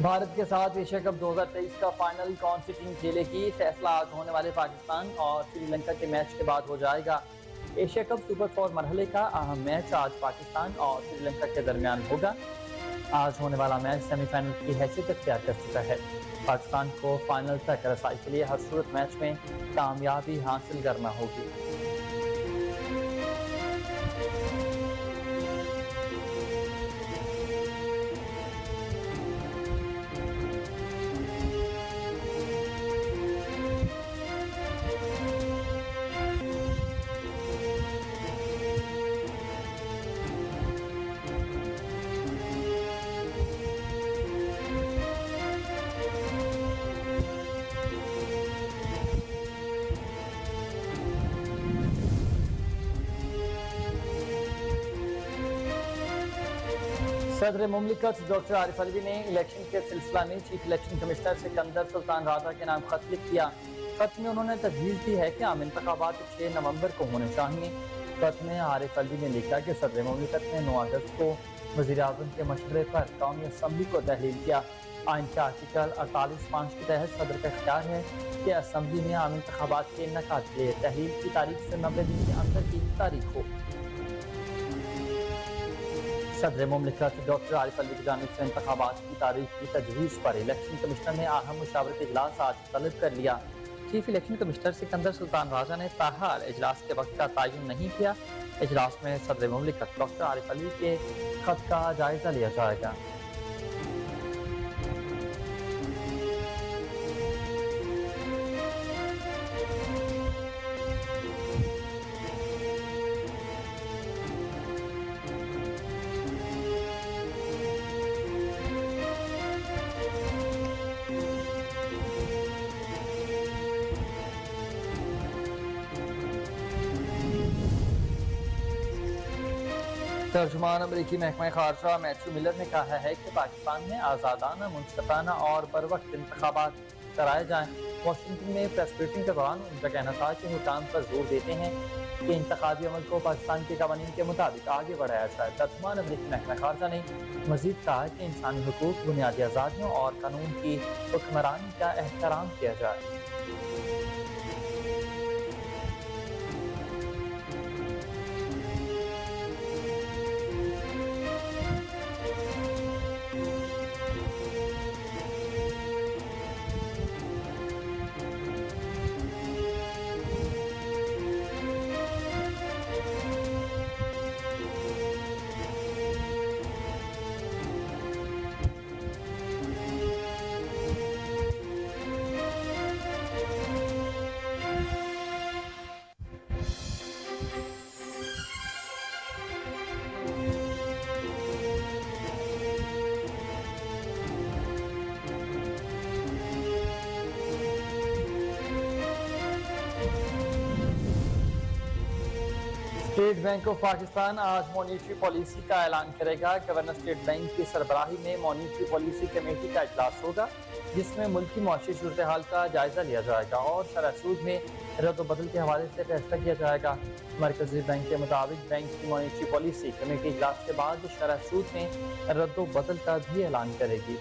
بھارت کے ساتھ Asia cup 2023 کا فائنل کون سی ٹیم کھیلے گی؟ فیصلہ آج ہونے والے پاکستان اور سری لنکا کے میچ کے بعد ہو جائے گا۔ ایشیا کپ سپر 4 مرحلے کا اہم میچ آج پاکستان اور سری لنکا کے درمیان ہوگا۔ آج ہونے والا میچ سیمی فائنل کی حیثیت اختیار کر چکا ہے۔ پاکستان کو فائنل تک رسائی کے لیے ہر صورت میچ میں کامیابی حاصل کرنا ہوگی۔ صدر مملکت ڈاکٹر عارف علوی نے الیکشن کے سلسلہ میں چیف الیکشن کمشنر سکندر سلطان راجہ کے نام خط لکھ دیا۔ خط میں انہوں نے تجویز دی ہے کہ عام انتخابات 6 نومبر کو ہونے چاہیے۔ خط میں عارف علوی نے لکھا کہ صدر مملکت نے 9 اگست کو وزیر اعظم کے مشورے پر قومی اسمبلی کو تحلیل کیا۔ آئین کے آرٹیکل 48(5) کے تحت صدر کا اختیار ہے کہ اسمبلی میں عام انتخابات کے انعقاد کے لیے تحلیل کی تاریخ سے 90 دن کے اندر کی تاریخ ہو۔ صدر مملکت ڈاکٹر عارف علوی کی جانب سے انتخابات کی تاریخ کی تجویز پر الیکشن کمشنر نے اہم مشاورتی اجلاس آج طلب کر لیا۔ چیف الیکشن کمشنر سکندر سلطان راجہ نے تاحال اجلاس کے وقت کا تعین نہیں کیا۔ اجلاس میں صدر مملکت ڈاکٹر عارف علوی کے خط کا جائزہ لیا جائے گا۔ ترجمان امریکی محکمہ خارجہ میتھیو ملر نے کہا ہے کہ پاکستان میں آزادانہ، منصفانہ اور بروقت انتخابات کرائے جائیں۔ واشنگٹن میں پریس بریفنگ کے دوران ان کا کہنا تھا کہ حکام پر زور دیتے ہیں کہ انتخابی عمل کو پاکستان کے قوانین کے مطابق آگے بڑھایا جائے۔ ترجمان امریکی محکمہ خارجہ نے مزید کہا کہ انسانی حقوق، بنیادی آزادیوں اور قانون کی حکمرانی کا احترام کیا جائے۔ اسٹیٹ بینک آف پاکستان آج مانیٹری پالیسی کا اعلان کرے گا۔ گورنر اسٹیٹ بینک کی سربراہی میں مانیٹری پالیسی کمیٹی کا اجلاس ہوگا، جس میں ملکی معاشی صورتحال کا جائزہ لیا جائے گا اور شرح سود میں رد و بدل کے حوالے سے فیصلہ کیا جائے گا۔ مرکزی بینک کے مطابق بینک کی مانیٹری پالیسی کمیٹی اجلاس کے بعد شرح سود میں رد و بدل کا بھی اعلان کرے گی۔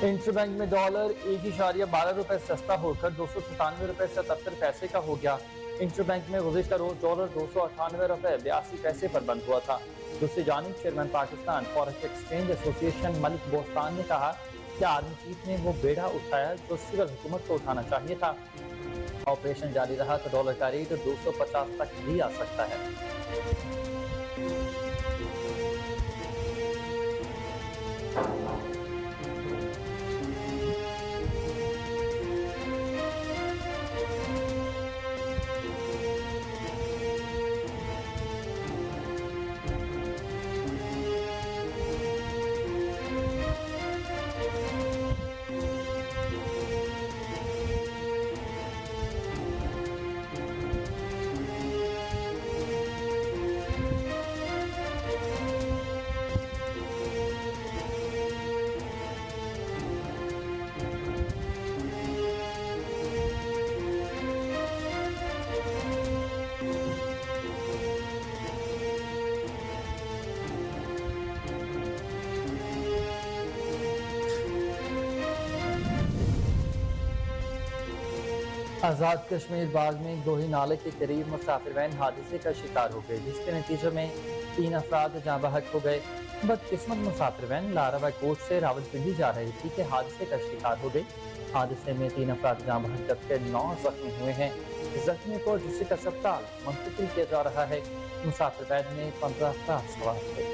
انٹر بینک میں ڈالر 1.12 روپے سستا ہو کر 297 روپے 77 پیسے کا ہو گیا۔ انٹر بینک میں گزشتہ روز ڈالر 298 روپے 82 پیسے پر بند ہوا تھا۔ دوسری جانب چیئرمین پاکستان فوریکس ایکسچینج ایسوسی ایشن ملک بوستان نے کہا کہ آرمی چیف نے وہ بیڑا اٹھایا جو صرف حکومت کو اٹھانا چاہیے تھا۔ آپریشن جاری رہا تو ڈالر کا ریٹ 250 تک بھی آ سکتا ہے۔ آزاد کشمیر باغ میں گوہی نالے کے قریب مسافر وین حادثے کا شکار ہو گئے، جس کے نتیجے میں 3 افراد جاں بحق ہو گئے۔ بدقسمت مسافر وین لاروی کوٹ سے راولپنڈی جا رہی تھی کہ حادثے کا شکار ہو گئی۔ حادثے میں 3 افراد جاں بحق جبکہ 9 زخمی ہوئے ہیں۔ زخمی کو ڈسٹرکٹ اسپتال منتقل کیا جا رہا ہے۔ مسافر وین میں 15 افراد سوار تھے۔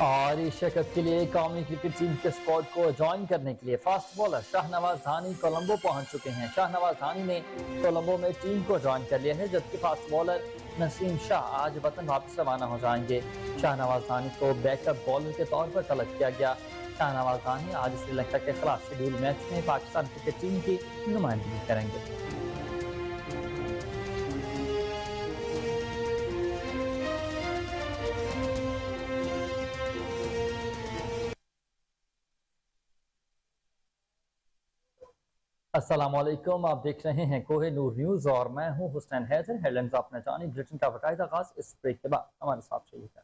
اور ایشیا کپ کے لیے قومی کرکٹ ٹیم کے اسکواڈ کو جوائن کرنے کے لیے فاسٹ بالر شاہنواز دھانی کولمبو پہنچ چکے ہیں۔ شاہنواز دھانی نے کولمبو میں ٹیم کو جوائن کر لیا ہے، جبکہ فاسٹ بالر نسیم شاہ آج وطن واپس روانہ ہو جائیں گے۔ شاہنواز دھانی کو بیک اپ بالر کے طور پر طلب کیا گیا۔ شاہنواز دھانی آج سری لنکا کے خلاف شیڈول میچ میں پاکستان کرکٹ ٹیم کی نمائندگی کریں گے۔ السلام علیکم، آپ دیکھ رہے ہیں کوہ نور نیوز اور میں ہوں حسین حیدر۔ ہیڈ لائنز اپنے جانی بلیٹن کا باقاعدہ آغاز اس بریک کے بعد ہمارے ساتھ رہیے گا۔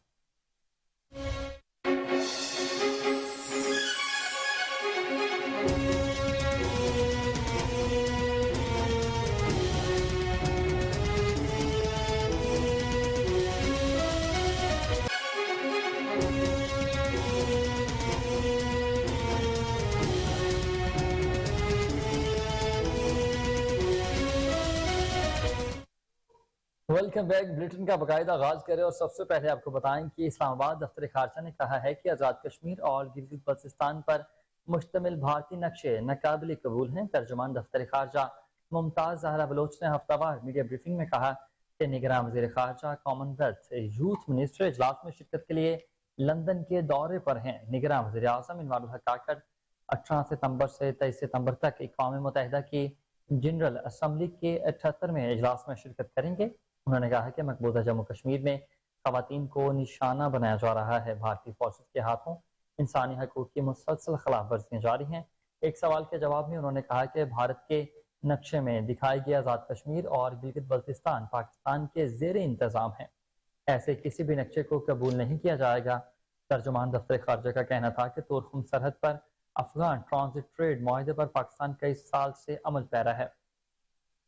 ویلکم بیک، بلیٹن کا باقاعدہ آغاز کرے اور سب سے پہلے آپ کو بتائیں کہ اسلام آباد دفتر خارجہ نے کہا ہے کہ آزاد کشمیر اور گلگت بلتستان پر مشتمل بھارتی نقشے ناقابل قبول ہیں۔ ترجمان دفتر خارجہ ممتاز زہرا بلوچ نے ہفتہ وار میڈیا بریفنگ میں کہا کہ نگراں وزیر خارجہ کامن ویلتھ یوتھ منسٹر اجلاس میں شرکت کے لیے لندن کے دورے پر ہیں۔ نگراں وزیر اعظم انوار الحق کاکڑ 18 ستمبر سے 23 ستمبر تک اقوام متحدہ کی جنرل اسمبلی کے 78ویں اجلاس میں شرکت کریں گے۔ انہوں نے کہا کہ مقبوضہ جموں کشمیر میں خواتین کو نشانہ بنایا جا رہا ہے۔ بھارتی فورسز کے ہاتھوں انسانی حقوق کی مسلسل خلاف ورزیاں جاری ہیں۔ ایک سوال کے جواب میں انہوں نے کہا کہ بھارت کے نقشے میں دکھائی گئی آزاد کشمیر اور گلگت بلتستان پاکستان کے زیر انتظام ہیں۔ ایسے کسی بھی نقشے کو قبول نہیں کیا جائے گا۔ ترجمان دفتر خارجہ کا کہنا تھا کہ تورخم سرحد پر افغان ٹرانزٹ ٹریڈ معاہدے پر پاکستان کئی سال سے عمل پیرا ہے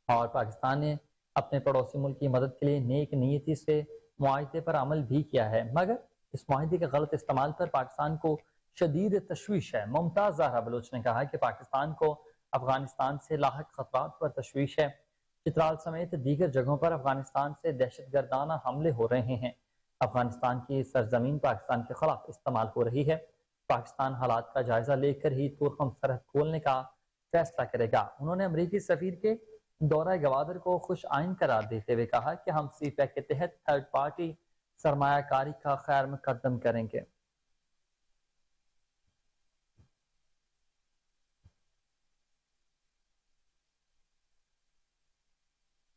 اور پاکستان نے اپنے پڑوسی ملک کی مدد کے لیے نیک نیتی سے معاہدے پر عمل بھی کیا ہے، مگر اس معاہدے کے غلط استعمال پر پاکستان کو شدید تشویش ہے۔ ممتاز زہرا بلوچ نے کہا کہ پاکستان کو افغانستان سے لاحق خطرات پر تشویش ہے۔ چترال سمیت دیگر جگہوں پر افغانستان سے دہشت گردانہ حملے ہو رہے ہیں۔ افغانستان کی سرزمین پاکستان کے خلاف استعمال ہو رہی ہے۔ پاکستان حالات کا جائزہ لے کر ہی تورخم سرحد کھولنے کا فیصلہ کرے گا۔ انہوں نے امریکی سفیر کے دورہ گوادر کو خوش آئند قرار دیتے ہوئے کہا کہ ہم سی پیک کے تحت تھرڈ پارٹی سرمایہ کاری کا خیر مقدم کریں گے۔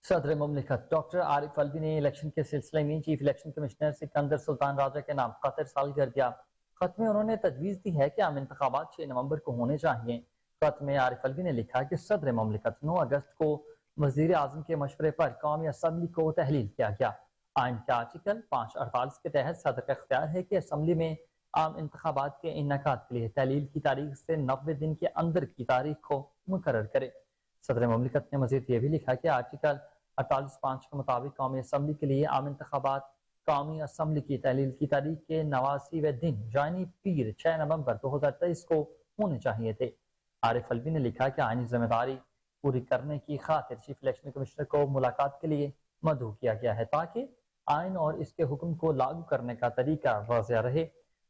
صدر مملکت ڈاکٹر عارف الوی نے الیکشن کے سلسلے میں چیف الیکشن کمشنر سکندر سلطان راجہ کے نام خط ارسال کر دیا۔ خط میں انہوں نے تجویز دی ہے کہ عام انتخابات 6 نومبر کو ہونے چاہیے۔ خط میں عارف الوی نے لکھا کہ صدر مملکت 9 اگست کو وزیر اعظم کے مشورے پر قومی اسمبلی کو تحلیل کیا گیا۔ آئین کے آرٹیکل 548 کے تحت صدر کا اختیار ہے کہ اسمبلی میں عام انتخابات کے انعقاد کے لیے تحلیل کی تاریخ سے 90 دن کے اندر کی تاریخ کو مقرر کرے۔ صدر مملکت نے مزید یہ بھی لکھا کہ آرٹیکل 48(5) کے مطابق قومی اسمبلی کے لیے عام انتخابات قومی اسمبلی کی تحلیل کی تاریخ کے 89ویں دن یعنی پیر 6 نومبر 2023 کو ہونے چاہیے تھے۔ عارف الوی نے لکھا کہ آئینی ذمہ داری پوری کرنے کی خاطر چیف الیکشن کمشنر کو ملاقات کے لیے مدعو کیا گیا ہے تاکہ آئین اور اس کے حکم کو لاگو کرنے کا طریقہ واضح رہے۔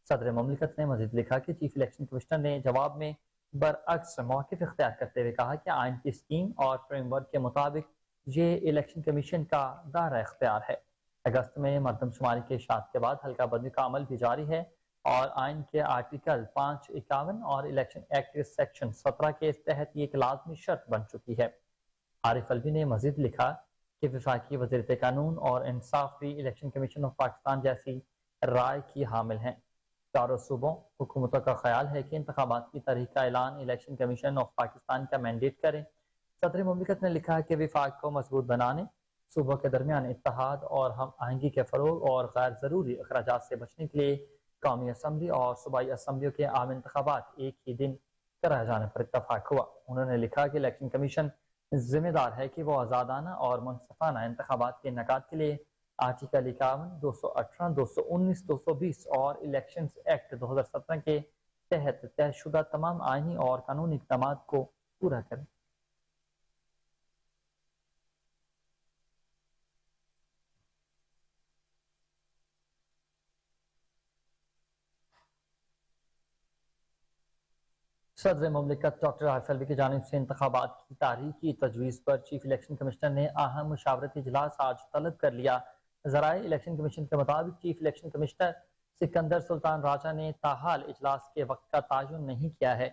صدر مملکت نے مزید لکھا کہ چیف الیکشن کمشنر نے جواب میں برعکس موقف اختیار کرتے ہوئے کہا کہ آئین کی اسکیم اور فریم ورک کے مطابق یہ الیکشن کمیشن کا دائرہ اختیار ہے۔ اگست میں مردم شماری کے اشاعت کے بعد حلقہ بندی کا عمل بھی جاری ہے اور آئین کے آرٹیکل 551 اور الیکشن ایکٹ کے سیکشن 17 کے تحت یہ ایک لازمی شرط بن چکی ہے۔ عارف الوی نے مزید لکھا کہ وفاقی وزارت قانون اور انصاف بھی الیکشن کمیشن آف پاکستان جیسی رائے کی حامل ہیں۔ چاروں صوبوں حکومتوں کا خیال ہے کہ انتخابات کی تاریخ کا اعلان الیکشن کمیشن آف پاکستان کا مینڈیٹ کرے۔ صدر مملکت نے لکھا ہے کہ وفاق کو مضبوط بنانے، صوبوں کے درمیان اتحاد اور ہم آہنگی کے فروغ اور غیر ضروری اخراجات سے بچنے کے لیے قومی اسمبلی اور صوبائی اسمبلیوں کے عام انتخابات ایک ہی دن کرائے جانے پر اتفاق ہوا۔ انہوں نے لکھا کہ الیکشن کمیشن ذمہ دار ہے کہ وہ آزادانہ اور منصفانہ انتخابات کے انعقاد کے لیے آرٹیکل 51، 218، 219، 220 اور الیکشنز ایکٹ 2017 کے تحت طے شدہ تمام آئینی اور قانونی اقدامات کو پورا کرے۔ صدر مملکت ڈاکٹر عارف الوی کی جانب سے انتخابات کی تاریخ کی تجویز پر چیف الیکشن کمشنر نے اہم مشاورتی اجلاس آج طلب کر لیا۔ ذرائع الیکشن کمیشن کے مطابق چیف الیکشن کمشنر سکندر سلطان راجہ نے تاحال اجلاس کے وقت کا تعین نہیں کیا ہے۔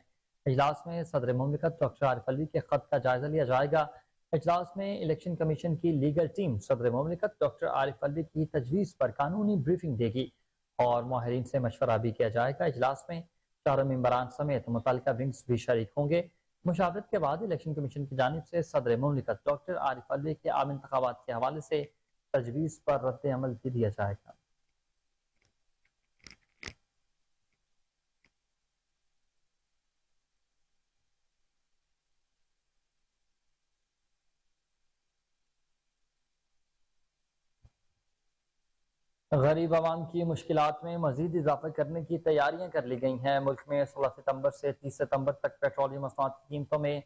اجلاس میں صدر مملکت ڈاکٹر عارف الوی کے خط کا جائزہ لیا جائے گا۔ اجلاس میں الیکشن کمیشن کی لیگل ٹیم صدر مملکت ڈاکٹر عارف الوی کی تجویز پر قانونی بریفنگ دے گی اور ماہرین سے مشورہ بھی کیا جائے گا۔ اجلاس میں چاروں ممبران سمیت متعلقہ ونگز بھی شریک ہوں گے۔ مشاورت کے بعد الیکشن کمیشن کی جانب سے صدر مملکت ڈاکٹر عارف الوی کے عام انتخابات کے حوالے سے تجویز پر رد عمل بھی دیا جائے گا۔ غریب عوام کی مشکلات میں مزید اضافہ کرنے کی تیاریاں کر لی گئی ہیں۔ ملک میں 16 ستمبر سے 30 ستمبر تک پیٹرولیم مصنوعات کی قیمتوں میں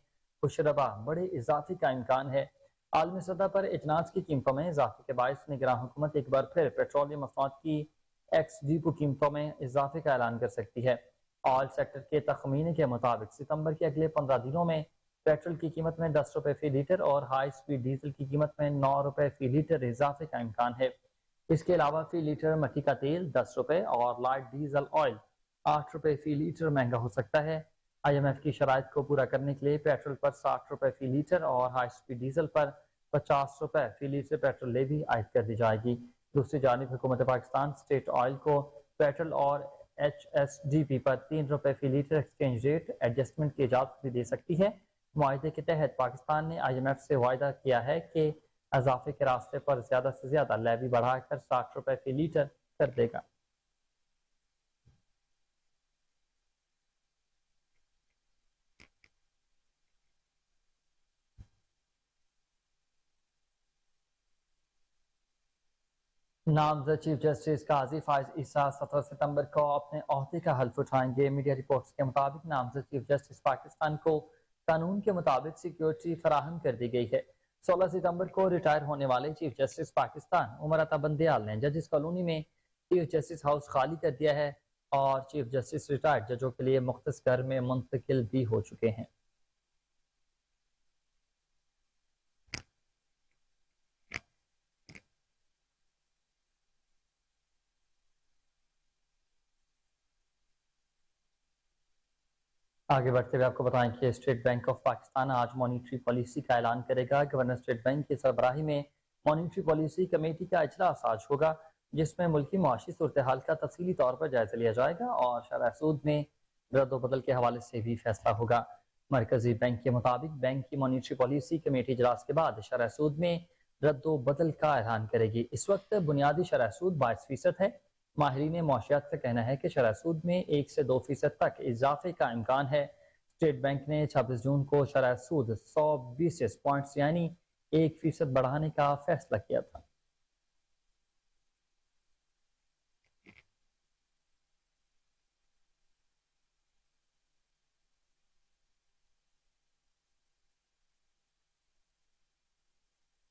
خوشربا بڑے اضافے کا امکان ہے۔ عالمی سطح پر اجناس کی قیمتوں میں اضافے کے باعث نگراں حکومت ایک بار پھر پیٹرولیم مصنوعات کی ایکس ڈیپو قیمتوں میں اضافے کا اعلان کر سکتی ہے۔ آئل سیکٹر کے تخمینے کے مطابق ستمبر کے اگلے 15 دنوں میں پیٹرول کی قیمت میں 10 روپے فی لیٹر اور ہائی سپیڈ ڈیزل کی قیمت میں 9 روپے فی لیٹر اضافے کا امکان ہے۔ اس کے علاوہ فی لیٹر مٹی کا تیل 10 روپے اور لائٹ ڈیزل آئل 8 روپے فی لیٹر مہنگا ہو سکتا ہے۔ آئی ایم ایف کی شرائط کو پورا کرنے کے لیے پیٹرول پر 60 روپے فی لیٹر اور ہائی سپیڈ ڈیزل پر 50 روپے فی لیٹر پیٹرول لیوی عائد کر دی جائے گی۔ دوسری جانب حکومت پاکستان اسٹیٹ آئل کو پیٹرول اور ایچ ایس ڈی پی پر 3 روپے فی لیٹر ایکسچینج ریٹ ایڈجسٹمنٹ کی اجازت بھی دے سکتی ہے۔ معاہدے کے تحت پاکستان نے آئی ایم ایف سے وعدہ کیا ہے کہ اضافے کے راستے پر زیادہ سے زیادہ لیوی بڑھا کر 60 روپے فی لیٹر کر دے گا۔ نامزد چیف جسٹس قاضی فائز عیسیٰ 17 ستمبر کو اپنے عہدے کا حلف اٹھائیں گے۔ میڈیا رپورٹس کے مطابق نامزد چیف جسٹس پاکستان کو قانون کے مطابق سیکیورٹی فراہم کر دی گئی ہے۔ 16 ستمبر کو ریٹائر ہونے والے چیف جسٹس پاکستان عمر عطا بندیال نے ججز کالونی میں چیف جسٹس ہاؤس خالی کر دیا ہے اور چیف جسٹس ریٹائرڈ ججوں کے لیے مختص گھر میں منتقل بھی ہو چکے ہیں۔ آگے بڑھتے ہوئے آپ کو بتائیں کہ اسٹیٹ بینک آف پاکستان آج مانیٹری پالیسی کا اعلان کرے گا۔ گورنر اسٹیٹ بینک کی سربراہی میں مانیٹری پالیسی کمیٹی کا اجلاس آج ہوگا، جس میں ملکی معاشی صورتحال کا تفصیلی طور پر جائزہ لیا جائے گا اور شرح سود میں رد و بدل کے حوالے سے بھی فیصلہ ہوگا۔ مرکزی بینک کے مطابق بینک کی مانیٹری پالیسی کمیٹی اجلاس کے بعد شرح سود میں رد و بدل کا اعلان کرے گی۔ اس وقت بنیادی شرح سود 22% ہے۔ ماہرین معاشیات کا کہنا ہے کہ شرح سود میں 1 سے 2% تک اضافے کا امکان ہے۔ اسٹیٹ بینک نے 26 جون کو شرح سود 100 بیسس پوائنٹس یعنی 1% بڑھانے کا فیصلہ کیا تھا۔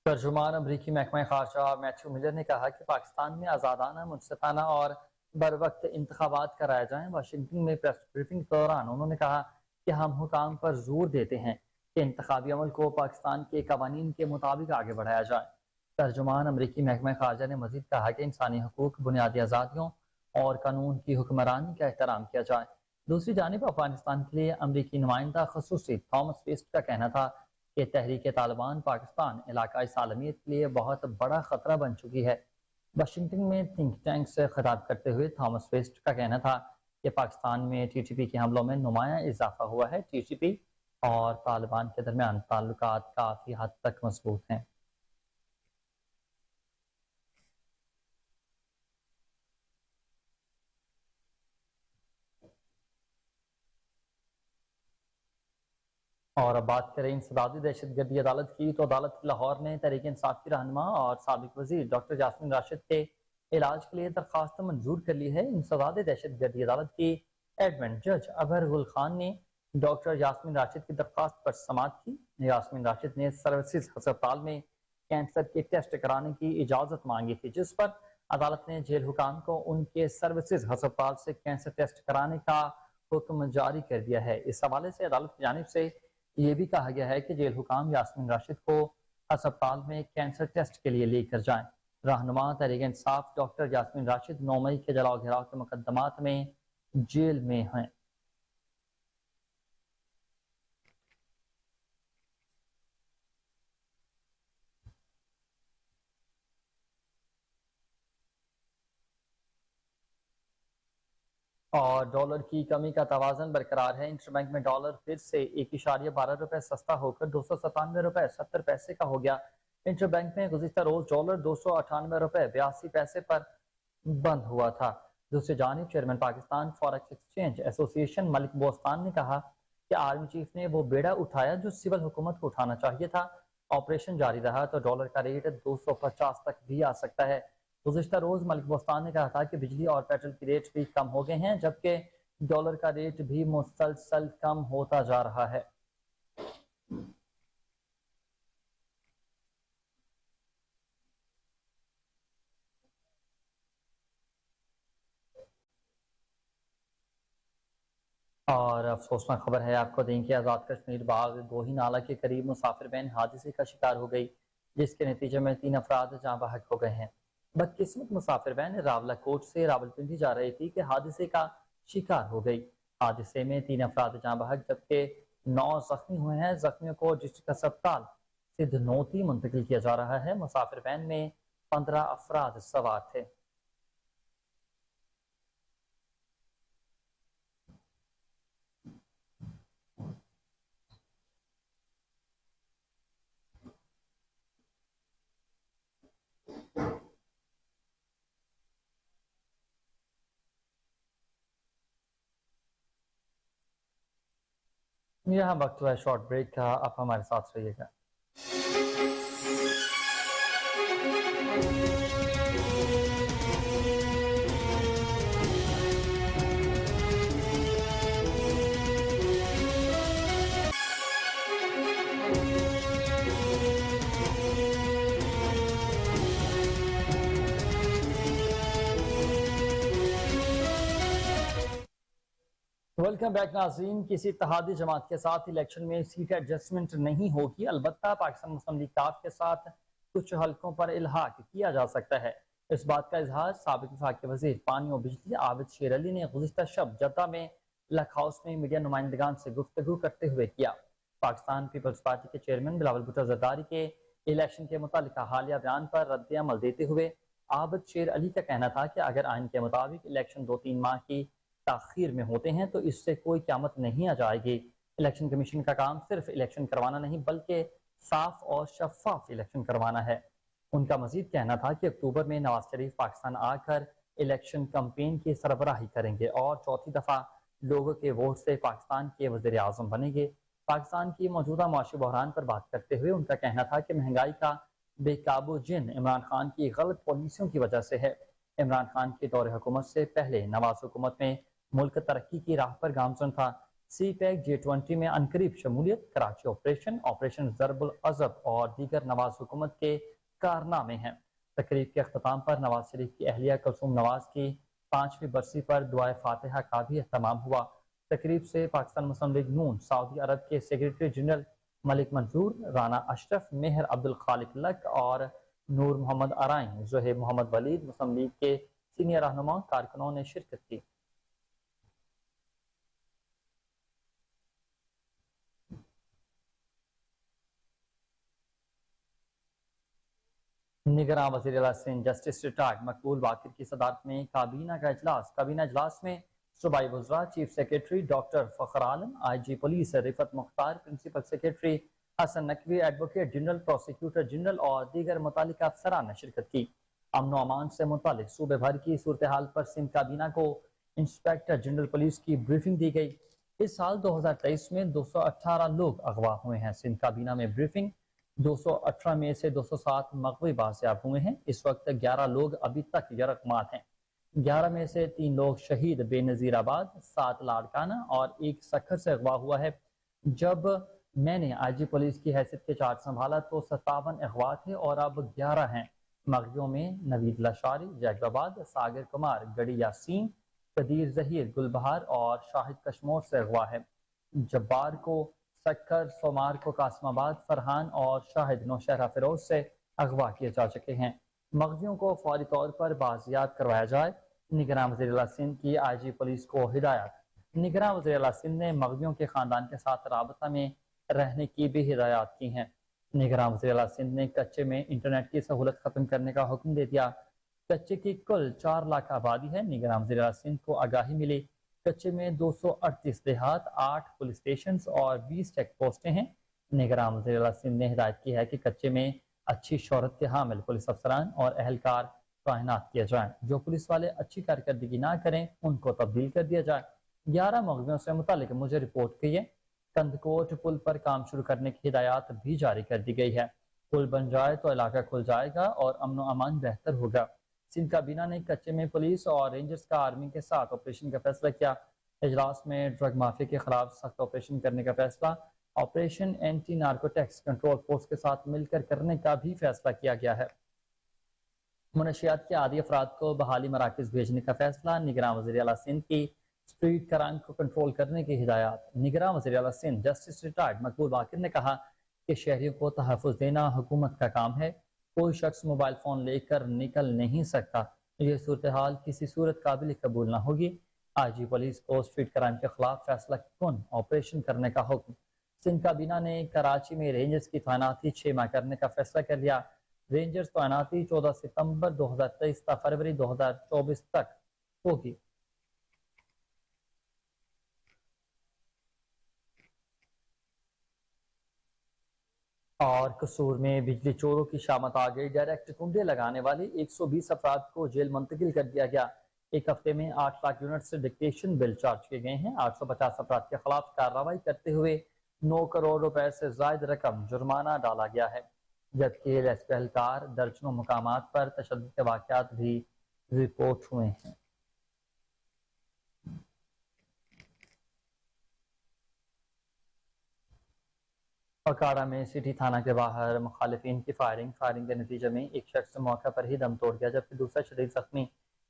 ترجمان امریکی محکمہ خارجہ میتھیو ملر نے کہا کہ پاکستان میں آزادانہ، منصفانہ اور بروقت انتخابات کرائے جائیں۔ واشنگٹن میں پریس بریفنگ کے دوران انہوں نے کہا کہ ہم حکام پر زور دیتے ہیں کہ انتخابی عمل کو پاکستان کے قوانین کے مطابق آگے بڑھایا جائے۔ ترجمان امریکی محکمہ خارجہ نے مزید کہا کہ انسانی حقوق، بنیادی آزادیوں اور قانون کی حکمرانی کا احترام کیا جائے۔ دوسری جانب افغانستان کے لیے امریکی نمائندہ خصوصی تھامس ویسٹ کا کہنا تھا کہ تحریک طالبان پاکستان علاقائی سالمیت کے لیے بہت بڑا خطرہ بن چکی ہے۔ واشنگٹن میں تھنک ٹینک سے خطاب کرتے ہوئے تھامس ویسٹ کا کہنا تھا کہ پاکستان میں ٹی ٹی پی کے حملوں میں نمایاں اضافہ ہوا ہے۔ ٹی ٹی پی اور طالبان کے درمیان تعلقات کافی حد تک مضبوط ہیں۔ اور اب بات کریں انسدادی دہشت گردی عدالت کی، تو عدالت لاہور نے تحریک انصاف کی رہنما اور سابق وزیر ڈاکٹر یاسمین راشد کے علاج کے لیے درخواست منظور کر لی ہے۔ انسدادی دہشت گردی عدالت کی ایڈمن جج ابہر گل خان نے ڈاکٹر یاسمین راشد کی درخواست پر سماعت کی۔ یاسمین راشد نے سروسز ہسپتال میں کینسر کے ٹیسٹ کرانے کی اجازت مانگی تھی، جس پر عدالت نے جیل حکام کو ان کے سروسز ہسپتال سے کینسر ٹیسٹ کرانے کا حکم جاری کر دیا ہے۔ اس حوالے سے عدالت کی جانب سے یہ بھی کہا گیا ہے کہ جیل حکام یاسمین راشد کو ہسپتال میں کینسر ٹیسٹ کے لیے لے کر جائیں۔ رہنما تحریک انصاف ڈاکٹر یاسمین راشد 9 مئی کے جلاؤ گھیراؤ کے مقدمات میں جیل میں ہیں۔ اور ڈالر کی کمی کا توازن برقرار ہے۔ انٹر بینک میں ڈالر پھر سے 1.12 روپے سستا ہو کر 297 روپے 70 پیسے کا ہو گیا۔ انٹر بینک میں گزشتہ روز ڈالر 298 روپے 82 پیسے پر بند ہوا تھا۔ دوسری جانب چیئرمین پاکستان فاریکس ایکسچینج ایسوسی ایشن ملک بوستان نے کہا کہ آرمی چیف نے وہ بیڑا اٹھایا جو سول حکومت کو اٹھانا چاہیے تھا۔ آپریشن جاری رہا تو ڈالر کا ریٹ 250 تک بھی آ سکتا ہے۔ گزشتہ روز ملک بوستان نے کہا تھا کہ بجلی اور پیٹرول کی ریٹ بھی کم ہو گئے ہیں، جبکہ ڈالر کا ریٹ بھی مسلسل کم ہوتا جا رہا ہے۔ اور افسوسناک خبر ہے، آپ کو دیں کہ آزاد کشمیر باغ گوہی نالہ کے قریب مسافر بین حادثے کا شکار ہو گئی، جس کے نتیجے میں 3 افراد جاں بحق ہو گئے ہیں۔ بدقسمت مسافر بین راولہ کوٹ سے راولپنڈی جا رہی تھی کہ حادثے کا شکار ہو گئی۔ حادثے میں 3 افراد جاں بحق جبکہ 9 زخمی ہوئے ہیں۔ زخمیوں کو ڈسٹرکٹ ہسپتال سدھنوتی منتقل کیا جا رہا ہے۔ مسافر بین میں 15 افراد سوار تھے۔ یہاں وقت ہوا ہے شارٹ بریک کا، آپ ہمارے ساتھ رہیے گا۔ ویلکم بیک ناظرین۔ کسی اتحادی جماعت کے ساتھ الیکشن میں سیٹ ایڈجسٹمنٹ نہیں ہوگی، البتہ پاکستان مسلم لیگ کاف کے ساتھ کچھ حلقوں پر الحاق کیا جا سکتا ہے۔ اس بات کا اظہار سابق وفاقی وزیر پانی و بجلی عابد شیر علی نے گزشتہ شب جدہ میں لک ہاؤس میں میڈیا نمائندگان سے گفتگو کرتے ہوئے کیا۔ پاکستان پیپلز پارٹی کے چیئرمین بلاول بھٹو زرداری کے الیکشن کے متعلقہ حالیہ بیان پر رد عمل دیتے ہوئے عابد شیر علی کا کہنا تھا کہ اگر آئین کے مطابق الیکشن 2-3 ماہ کی تاخیر میں ہوتے ہیں تو اس سے کوئی قیامت نہیں آ جائے گی۔ الیکشن کمیشن کا کام صرف الیکشن کروانا نہیں بلکہ صاف اور شفاف الیکشن کروانا ہے۔ ان کا مزید کہنا تھا کہ اکتوبر میں نواز شریف پاکستان آ کر الیکشن کمپین کی سربراہی کریں گے اور چوتھی دفعہ لوگوں کے ووٹ سے پاکستان کے وزیر اعظم بنیں گے۔ پاکستان کی موجودہ معاشی بحران پر بات کرتے ہوئے ان کا کہنا تھا کہ مہنگائی کا بے قابو جن عمران خان کی غلط پالیسیوں کی وجہ سے ہے۔ عمران خان کے دور حکومت سے پہلے نواز حکومت میں ملک ترقی کی راہ پر گامزن تھا۔ سی پیک G20 میں عنقریب شمولیت، کراچی آپریشن ضرب العضب اور دیگر نواز حکومت کے کارنامے ہیں۔ تقریب کے اختتام پر نواز شریف کی اہلیہ کلثوم نواز کی 5ویں برسی پر دعائے فاتحہ کا بھی اہتمام ہوا۔ تقریب سے پاکستان مسلم لیگ نون، سعودی عرب کے سیکریٹری جنرل ملک منظور، رانا اشرف، مہر عبدالخالق لک اور نور محمد ارائن، زہیب محمد ولید، مسلم لیگ کے سینئر رہنما کارکنوں نے شرکت کی۔ निगरां वज़ीर आला सिंध जस्टिस रिटायर्ड मकबूल बाकिर की सदारत में काबीना इजलास में सूबाई वज़रा, chief secretary doctor Fakhar Alam, IG police Rifat Mukhtar, principal secretary Hasan Naqvi, advocate general, prosecutor general और दीगर मुतालिका अफसरान ने शिरकत की। अमन व अमान से मुतालिक सूबे भर की सूरत हाल पर सिंध काबीना को इंस्पेक्टर जनरल पुलिस की ब्रीफिंग दी गई। इस साल 2023 में 218 लोग अगवा हुए हैं। सिंध काबीना में ब्रीफिंग 218 में से 207 मगवी बाजियाब हुए हैं। इस वक्त 11 लोग अभी तक यरकमात हैं। 11 में से 3 लोग शहीद बेनजीराबाद, 7 लाड़काना और 1 सखर से अगवा हुआ है। जब मैंने IG पुलिस की हैसियत के चार्ज संभाला तो 57 अगवा थे और अब 11 हैं। मगवियों में नवीद लशारी, जैकबाबाद, सागर कुमार, गड़ी यासीन, कदीर जहीर, गुलबहार और शाहिद कश्मोर से अगवा है। जब्बार को सक्कर, सोमार को कासमाबाद, फरहान और शाहिद नौशहरा फिरोज से अगवा किए जा चुके हैं। मगवियों को फौरी तौर पर बाजियाब करवाया जाए। निगरां वज़ीर आला सिंध की IG पुलिस को हिदायत। निगरां वज़ीर आला सिंध ने मगवियों के खानदान के साथ राबता में रहने की भी हिदायत की हैं। निगरां वज़ीर आला सिंध ने कच्चे में इंटरनेट की सहूलत खत्म करने का हुक्म दे दिया। कच्चे की कुल 4 लाख आबादी है। निगरां वज़ीर आला सिंध को आगाही मिली। कच्चे में 238 देहात, 8 पुलिस स्टेशन और 20 चेक पोस्टें हैं। निगरां वज़ीर आला सिंध ने हिदायत की है कि कच्चे में अच्छी शोहरत के हामिल पुलिस अफसरान और अहलकार तैनात किए जाएं। जो पुलिस वाले अच्छी कारकर्दगी ना करें उनको तब्दील कर दिया जाए। 11 मगवियों से मुतालिक मुझे रिपोर्ट की है। कंदकोट पुल पर काम शुरू करने की हिदायत भी जारी कर दी गई है। पुल बन जाए तो इलाका खुल जाएगा और अमन व अमान बेहतर होगा। सिंध काबीना ने कच्चे में पुलिस और रेंजर्स का आर्मी के साथ ऑपरेशन का फैसला किया। इजलास में ड्रग माफिया के खिलाफ सख्त ऑपरेशन करने का फैसला, operation anti narcotics control force के साथ मिलकर करने का भी फैसला किया गया है। मुनशियात के आदी अफराद को बहाली मराकज भेजने का फैसला। निगरां वज़ीर आला सिंध की स्ट्रीट क्राइम को कंट्रोल करने की हिदायत। निगरां वज़ीर आला सिंध जस्टिस रिटायर्ड मकबूल बाकिर ने कहा कि शहरियों को तहफ़्फ़ुज़ देना हुकूमत का काम है। कोई शख्स मोबाइल फ़ोन लेकर निकल नहीं सकता। यह सूरत हाल किसी सूरत काबिल कबूल ना होगी। IG पुलिस को स्ट्रीट क्राइम के खिलाफ फैसला कुन ऑपरेशन करने का हुक्म। सिंध काबीना ने कराची में रेंजर्स की तैनाती 6 माह करने का फैसला कर लिया। रेंजर्स तैनाती 14 सितंबर 2023 से फरवरी 2024 तक होगी। और कसूर में बिजली चोरों की शामत आ गई। डायरेक्ट कुंडे लगाने वाले 120 अफराद को जेल मुंतकिल कर दिया गया। एक हफ्ते में 8 लाख यूनिट से डिक्टेशन बिल चार्ज किए गए हैं। 850 अफराद के खिलाफ कार्रवाई करते हुए 9 करोड़ रुपए से ज्यादा रकम जुर्माना डाला गया है। जबकि रेस्क्यू एहलकार दर्जनों मुकामात पर तशद्दुद के वाक़यात भी रिपोर्ट हुए हैं। अकाड़ा में सिटी थाना के बाहर मुखालिफिन की फायरिंग के नतीजे में एक शख्स मौके पर ही दम तोड़ गया, जबकि दूसरा शदीद जख्मी।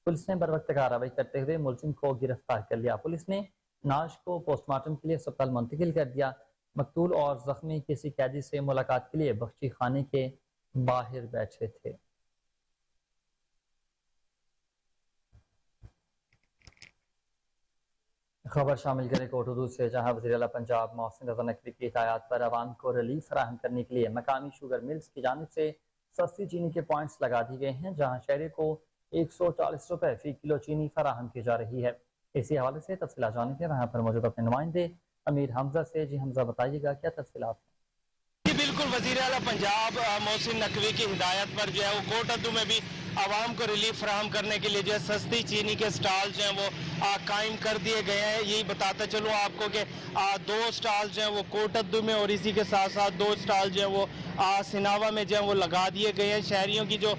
पुलिस ने बरवक्त कार्रवाई करते हुए मुलजिम को गिरफ्तार कर लिया। पुलिस ने नाश को पोस्टमार्टम के लिए अस्पताल मुंतकिल कर दिया। मकतूल और जख्मी किसी कैदी से मुलाकात के लिए बख्शी खाने के बाहर बैठे थे। खबर शामिल करें कोट उर्दू से, जहां वज़ीर आला पंजाब मोहसिन रज़ा नकवी की हिदायत पर अवाम को रिलीफ फराहम करने के लिए मकामी शुगर मिल्स की जानिब से सस्ती चीनी के पॉइंट्स लगा दिए गए हैं, जहां शहरी को 140 रुपए फी किलो चीनी फराहम की जा रही है। इसी हवाले से तफसीलात जाने के वहाँ पर मौजूद अपने नुमाइंदे अमीर हमजा से। जी हमजा, बताइएगा क्या तफसीलात हैं? बिल्कुल, वज़ीर आला पंजाब मोहसिन नकवी की हिदायत पर जो है वो कोट अद्दू में भी आवाम को रिलीफ फराहम करने के लिए जो है सस्ती चीनी के स्टॉल जो हैं वो कायम कर दिए गए हैं। यही बताता चलूँ आपको कि 2 स्टॉल जो हैं वो कोट अद्दू में और इसी के साथ साथ 2 स्टॉल जो हैं वो सिनावा में जो है वो लगा दिए गए हैं। शहरियों की जो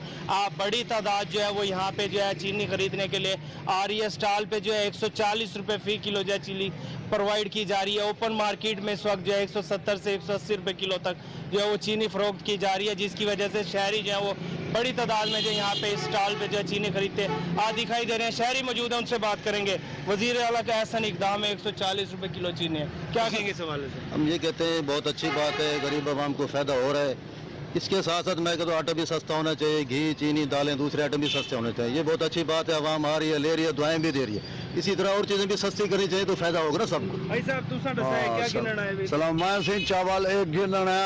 बड़ी तादाद जो है वो यहाँ पे जो है चीनी खरीदने के लिए आ रही है। स्टॉल पे जो है 140 रुपये फी किलो जो है चीनी प्रोवाइड की जा रही है। ओपन मार्केट में इस वक्त जो है 170 से 180 रुपये किलो तक जो है वो चीनी फरोख्त की जा रही है, जिसकी वजह से शहरी जो है वो बड़ी तादाद में जो यहाँ पे इस स्टॉल पे जो है चीनी खरीदते दिखाई दे रहे हैं। शहरी मौजूद है, उनसे बात करेंगे। वज़ीर आला का एहसन इक़दाम है, 140 रुपये किलो चीनी है, क्या कहेंगे इस हवाले से? हम ये कहते हैं बहुत अच्छी बात है, गरीब आवाम को फ़ायदा हो रहा है। इसके साथ साथ मैं कहता हूँ आटा भी सस्ता होना चाहिए, घी चीनी दालें दूसरे आइटम भी सस्ते होने चाहिए। ये बहुत अच्छी बात है, आवाम आ रही है, ले रही है, दुआएं भी दे रही है। इसी तरह और चीज़ें भी सस्ती करनी चाहिए तो फ़ायदा होगा ना सबको। भाई साहब दूसरा क्या गिनना है? सलमान सिंह चावल एक गिनना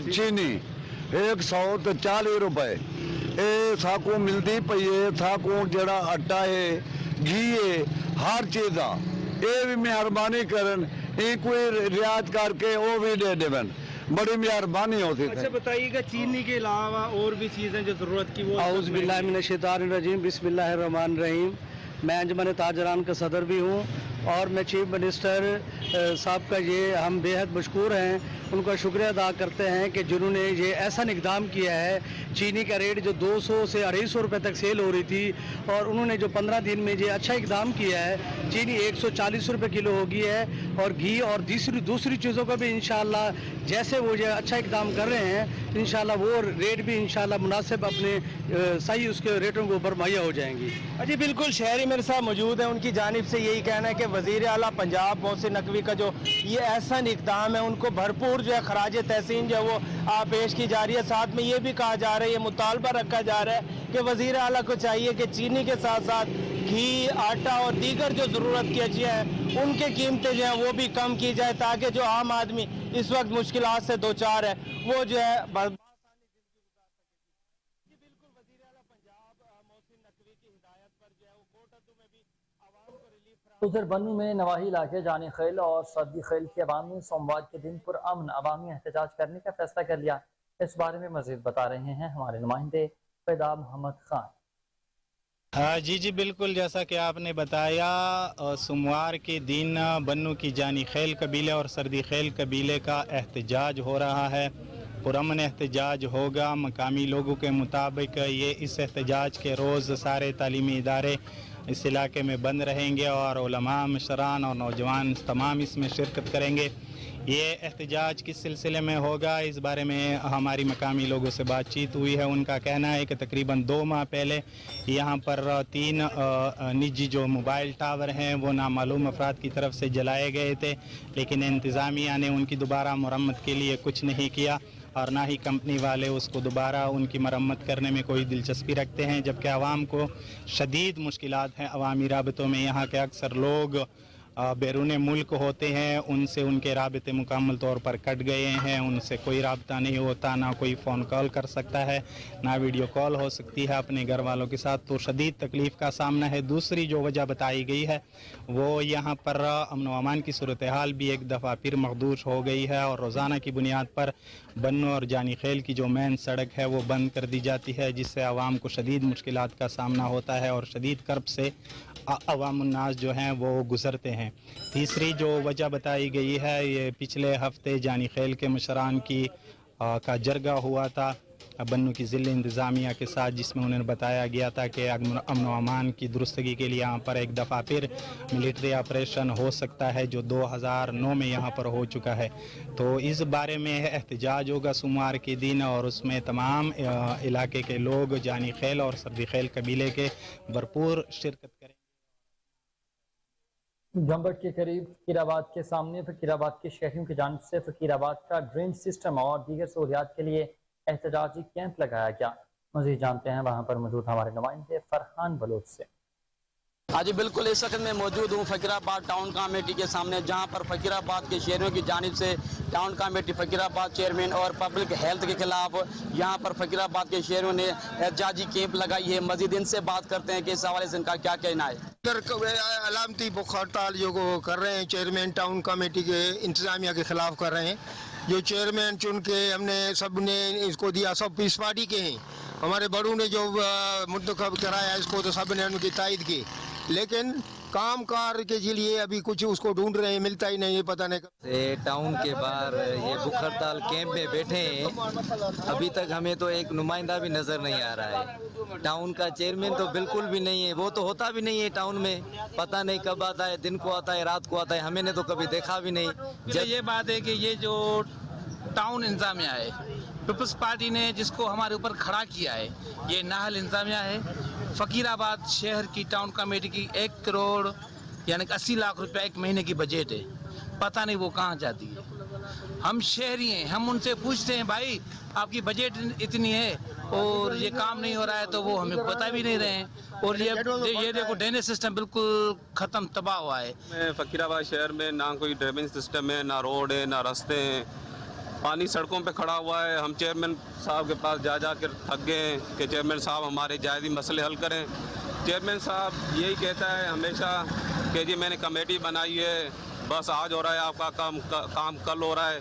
चीनी 140 रुपए, ਇਹ ਸਾਕੂ ਮਿਲਦੀ ਪਈ ਹੈ। ਸਾਕੂ ਜਿਹੜਾ ਆਟਾ ਹੈ, ਘੀ ਹੈ, ਹਰ ਚੀਜ਼ ਦਾ ਇਹ ਵੀ ਮਿਹਰਬਾਨੀ ਕਰਨ, ਇਹ ਕੋਈ ਰਿਆयत करके वो भी दे देवन, बड़ी मेहरबानी होती है। अच्छा बताइएगा, चीनी के अलावा और भी चीज़ें जो ज़रूरत की वो औज़ बिल्लाहि मिनश शैतानिर रजीम, बिस्मिल्लाहिर रहमानिर रहीम। मैं अंजुमन ताजरान का सदर भी हूँ और मैं चीफ मिनिस्टर साहब का ये हम बेहद मशकूर हैं, उनका शुक्रिया अदा करते हैं कि जिन्होंने ये ऐसा इक़दाम किया है। चीनी का रेट जो 200 से 250 रुपये तक सेल हो रही थी और उन्होंने जो 15 दिन में ये अच्छा इक़दाम किया है। चीनी 140 रुपये किलो हो गई है और घी और दूसरी चीज़ों का भी इंशाअल्लाह जैसे वो ये अच्छा इक़दाम कर रहे हैं, इंशाअल्लाह वो रेट भी इंशाअल्लाह मुनासिब अपने सही उसके रेटों के ऊपर मुहैया हो जाएंगी। जी बिल्कुल, शहरी मेरे साथ मौजूद है, उनकी जानिब से यही कहना है कि वज़ीर आला पंजाब मोहसिन नकवी का जो ये ऐसा इक़दाम है, उनको भरपूर जो है खराज तहसीन जो है वो पेश की जा रही है। साथ में ये भी कहा जा रहा है, ये मुतालबा रखा जा रहा है कि वज़ीर आला को चाहिए कि चीनी के साथ साथ घी, आटा और दीगर जो ज़रूरत की अशिया हैं उनके कीमतें जो हैं वो भी कम की जाए, ताकि जो आम आदमी इस वक्त मुश्किलात से दो चार है वो जो है उधर बन्नू में नवाही इलाके जानी खेल और सर्दी खेल के अवाम ने सोमवार के दिन पुरअमन अवामी एहतजाज करने का फैसला कर लिया। इस बारे में मजीद बता रहे हैं हमारे नुमाइंदे पैदा मोहम्मद खान। जी बिल्कुल, जैसा कि आपने बताया, सोमवार के दिन बन्नू की जानी खेल कबीले और सर्दी खेल कबीले का एहतजाज हो रहा है। पुरअमन एहतजाज होगा। मकामी लोगों के मुताबिक ये इस एहतजाज के रोज़ सारे तालीमी इदारे इस इलाके में बंद रहेंगे और उलमा, मशरान और नौजवान तमाम इसमें शिरकत करेंगे। ये एहतजाज किस सिलसिले में होगा, इस बारे में हमारी मकामी लोगों से बातचीत हुई है। उनका कहना है कि तकरीबन 2 माह पहले यहाँ पर 3 निजी जो मोबाइल टावर हैं वो नामालूम अफराद की तरफ से जलाए गए थे, लेकिन इंतज़ामिया ने उनकी दोबारा मरम्मत के लिए कुछ नहीं किया और ना ही कंपनी वाले उसको दोबारा उनकी मरम्मत करने में कोई दिलचस्पी रखते हैं। जबकि आवाम को शदीद मुश्किलात हैं अवामी राबतों में। यहाँ के अक्सर लोग बैरून मुल्क होते हैं, उनसे उनके राबते मुकम्मल तौर पर कट गए हैं। उनसे कोई राबता नहीं होता, ना कोई फ़ोन कॉल कर सकता है, ना वीडियो कॉल हो सकती है अपने घर वालों के साथ। तो शदीद तकलीफ़ का सामना है। दूसरी जो वजह बताई गई है वो यहाँ पर अमन व अमान की सूरत हाल भी एक दफ़ा फिर मखदूश हो गई है और रोज़ाना की बुनियाद पर बन्नू और जानी खेल की जो मेन सड़क है वो बंद कर दी जाती है, जिससे आवाम को शदीद मुश्किलात का सामना होता है और शदीद कर्ब से अवामुन्नास जो हैं वो गुज़रते हैं। तीसरी जो वजह बताई गई है, ये पिछले हफ्ते जानी खेल के मशरान की का जरगा हुआ था बन्नू की ज़िले इंतज़ामिया के साथ, जिसमें उन्हें बताया गया था कि अमन व अमान की दुरुस्तगी के लिए यहाँ पर एक दफ़ा फिर मिलिट्री ऑपरेशन हो सकता है, जो 2009 में यहाँ पर हो चुका है। तो इस बारे में एहतजाज होगा सोमवार के दिन और उसमें तमाम इलाके के लोग जानी खेल और सर्दी खेल कबीले के भरपूर शिरकत करें। गंबट के करीब फकीराबाद के सामने फकीराबाद के शहरियों की जानिब से फकीराबाद का ड्रेन सिस्टम और दीगर सहूलियात के लिए एहतजाजी कैंप लगाया गया। मज़ीद जानते हैं वहाँ पर मौजूद हमारे नुमाइंदे फरहान बलोच से। हाँ जी बिल्कुल, इस वक्त मैं मौजूद हूँ फकीराबाद टाउन कमेटी के सामने, जहाँ पर फकीराबाद के शहरियों की जानिब से टाउन कमेटी फकीराबाद चेयरमैन और पब्लिक हेल्थ के खिलाफ यहाँ पर फकीराबाद के शहरियों ने एहतजाजी कैंप लगाई है। मजीद इनसे बात करते हैं कि इस हवाले से इनका क्या कहना है। अलामती भूख हड़ताल जो कर रहे हैं चेयरमैन टाउन कमेटी के इंतजामिया के खिलाफ कर रहे हैं। जो चेयरमैन चुन के हमने सब ने इसको दिया, सब पीस पार्टी के हैं। हमारे बड़ों ने जो मुंतखब कराया इसको तो सब ने उनकी तायद की, लेकिन काम कार के लिए अभी कुछ उसको ढूंढ रहे हैं, मिलता ही नहीं है, पता नहीं। टाउन के बाहर ये भूख हड़ताल कैंप में बैठे हैं, अभी तक हमें तो एक नुमाइंदा भी नज़र नहीं आ रहा है। टाउन का चेयरमैन तो बिल्कुल भी नहीं है, वो तो होता भी नहीं है टाउन में, पता नहीं कब आता है, दिन को आता है, रात को आता है, हमें ने तो कभी देखा भी नहीं। ये बात है कि ये जो टाउन इंतजामिया है, पीपल्स पार्टी ने जिसको हमारे ऊपर खड़ा किया है, ये नाहल इंतजामिया है। फकीराबाद शहर की टाउन कमेटी की 1 करोड़ यानी 80 लाख रुपया 1 महीने की बजट है, पता नहीं वो कहाँ जाती है। हम शहरी हैं, हम उनसे पूछते हैं भाई आपकी बजट इतनी है और ये काम नहीं हो रहा है, तो वो हमें बता भी नहीं रहे हैं। और ये देखो ड्रेनेज सिस्टम बिल्कुल ख़त्म, तबाह हुआ है। फकीराबाद शहर में ना कोई ड्रेनेज सिस्टम है, ना रोड है, ना रास्ते हैं। पानी सड़कों पे खड़ा हुआ है। हम चेयरमैन साहब के पास जा जा कर थक गए हैं कि चेयरमैन साहब हमारे जायज़ी मसले हल करें। चेयरमैन साहब यही कहता है हमेशा कि जी मैंने कमेटी बनाई है, बस आज हो रहा है आपका काम कल हो रहा है,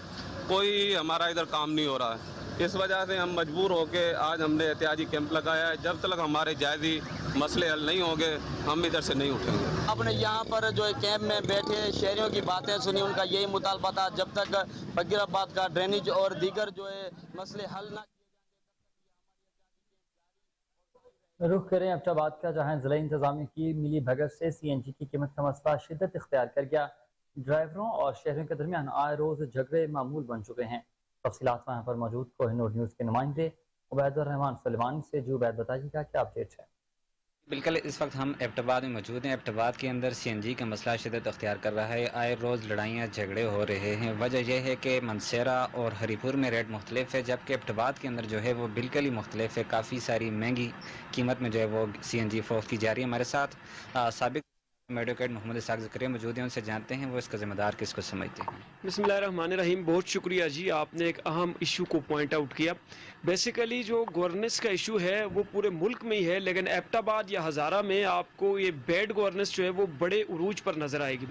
कोई हमारा इधर काम नहीं हो रहा है। इस वजह से हम मजबूर होकर आज हमने एहतियाजी कैंप लगाया है। जब तक हमारे जायज़ी मसले हल नहीं होंगे हम इधर से नहीं उठेंगे। आपने यहाँ पर जो है कैंप में बैठे शहरियों की बातें सुनी, उनका यही मुतालबा था जब तक फकीराबाद का ड्रेनेज और दीगर जो है मसले हल ना। रुख करें एबटाबाद का, जहां जिला इंतजामिया की मिली भगत से CNG की कीमत का मसला शिद्दत इख्तियार कर गया। ड्राइवरों और शहरियों के दरमियान आए रोज झगड़े मामूल बन चुके हैं। तफसीलात वहाँ पर मौजूद कोहिनूर न्यूज़ के नुमाइंदे उबैदुर रहमान सलेमानी से। जो उबैद बताइएगा क्या अपडेट है। बिल्कुल, इस वक्त हम एबटाबाद में मौजूद हैं। एबटाबाद के अंदर CNG का मसला शिद्दत अख्तियार कर रहा है। आए रोज़ लड़ाइयाँ झगड़े हो रहे हैं। वजह यह है कि मनसेरा और हरीपुर में रेट मुख्तलिफ है, जबकि एबटाबाद के अंदर जो है वो बिल्कुल ही मुख्तलिफ है। काफ़ी सारी महंगी कीमत में जो है वो CNG फरोख्त की जा रही है। हमारे साथ साबिक एडवोकेट मोहम्मद इसाक ज़करिया मौजूद हैं, उनसे जानते हैं वो इसका ज़िम्मेदार किसको समझते हैं। बिस्मिल्लाहिर्रहमानिर्रहीम। बहुत शुक्रिया जी, आपने एक अहम इशू को पॉइंट आउट किया। बेसिकली जो गवर्नेंस का इशू है वो पूरे मुल्क में ही है, लेकिन एबटाबाद या हज़ारा में आपको ये बैड गवर्नेंस जो है वो बड़े उरूज पर नज़र आएगी।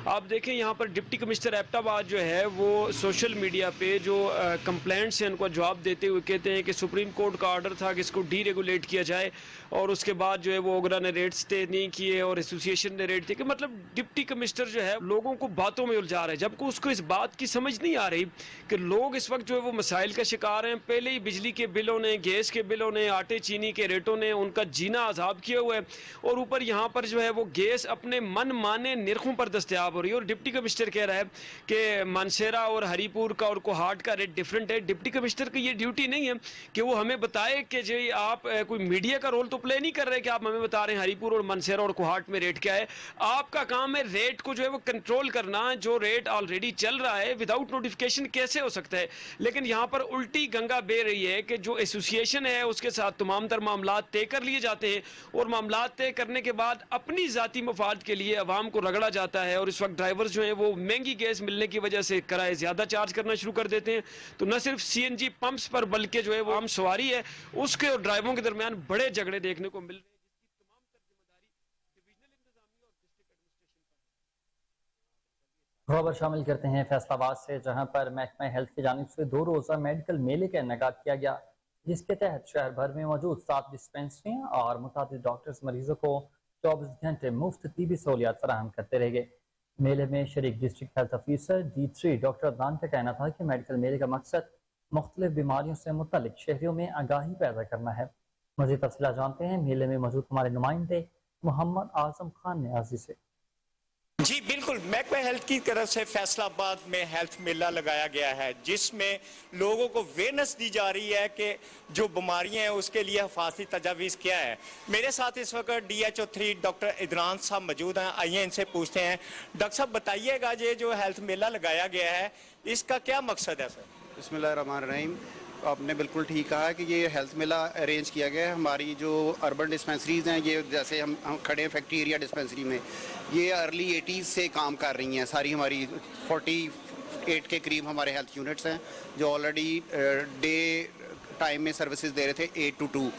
आप देखें यहाँ पर डिप्टी कमिश्नर एबटाबाद जो है वो सोशल मीडिया पे जो कंप्लेंट्स हैं उनको जवाब देते हुए कहते हैं कि सुप्रीम कोर्ट का ऑर्डर था कि इसको डीरेगुलेट किया जाए, और उसके बाद जो है वो ओगरा ने रेट्स तय नहीं किए और एसोसिएशन ने रेट थे कि मतलब डिप्टी कमिश्नर जो है लोगों को बातों में उलझा रहा है, जबकि उसको इस बात की समझ नहीं आ रही कि लोग इस वक्त जो है वो मसाइल का शिकार हैं। पहले ही बिजली के बिलों ने, गैस के बिलों ने, आटे चीनी के रेटों ने उनका जीना आज़ाब किया हुआ है, और ऊपर यहाँ पर जो है वो गैस अपने मन माने निर्खों पर दस्तयाब हो रही है। और डिप्टी कमिश्नर कह रहा है कि मानसेरा और हरीपुर का और कोहाट का रेट डिफरेंट है। डिप्टी कमिश्नर की ये ड्यूटी नहीं है कि वो हमें बताए कि जी आप कोई मीडिया का रोल तो प्ले नहीं कर रहे कि आप हमें बता रहे हैं हरीपुर और मानसेरा और कोहाट में रेट क्या है। आपका काम है रेट को जो है वो कंट्रोल करना। जो रेट ऑलरेडी चल रहा है विदाउट नोटिफिकेशन कैसे हो सकता है? लेकिन यहाँ पर उल्टी गंगा बह रही है कि जो एसोसिएशन है उसके साथ तमाम तर मामला तय कर लिए जाते हैं, और मामला तय करने के बाद अपनी ज़ाती मफाद के लिए अवाम को रगड़ा जाता है। और इस वक्त ड्राइवर्स जो हैं वो महंगी गैस मिलने की वजह से किराए ज़्यादा चार्ज करना शुरू कर देते हैं। तो न सिर्फ CNG पंप्स पर बल्कि जो है वो आम सवारी है उसके और ड्राइवरों के दरमियान बड़े झगड़े देखने को मिल रहे हैं। खबर शामिल करते हैं फैसलाबाद से, जहां पर महकमा हेल्थ की जानिब से 2 रोज़ा मेडिकल मेले का इनेकाद किया गया, जिसके तहत शहर भर में मौजूद 7 डिस्पेंसरी और मुताबिक डॉक्टर्स मरीजों को 24 घंटे मुफ्त तिबी सहूलियात फराहम करते रहेंगे। मेले में शरीक district health officer D3 doctor Adnan का कहना था कि मेडिकल मेले का मकसद मुख्तलिफ बीमारियों से मुतल्लिक शहरियों में आगाही पैदा करना है। मज़ीद तफसीलात जानते हैं मेले में मौजूद हमारे नुमाइंदे मोहम्मद आजम खान न्याजी से। जी बिल्कुल, महकमा हेल्थ की तरफ से फैसलाबाद में हेल्थ मेला लगाया गया है, जिसमें लोगों को अवेयरनेस दी जा रही है कि जो बीमारियां हैं उसके लिए हिफाजती तजावीज़ क्या है। मेरे साथ इस वक्त DHO3 डॉक्टर इदरान साहब मौजूद हैं। आइए इनसे पूछते हैं। डॉक्टर साहब बताइएगा ये जो हेल्थ मेला लगाया गया है इसका क्या मकसद है सर? बिस्मिल्लाहिर्रहमानिर्रहीम। आपने बिल्कुल ठीक कहा कि ये हेल्थ मेला अरेंज किया गया है। हमारी जो अर्बन डिस्पेंसरीज़ हैं, ये जैसे हम खड़े हैं फैक्ट्री एरिया डिस्पेंसरी में, ये अर्ली 80s से काम कर रही हैं। सारी हमारी 48 के करीब हमारे हेल्थ यूनिट्स हैं जो ऑलरेडी डे टाइम में सर्विसेज दे रहे थे 8 to 2।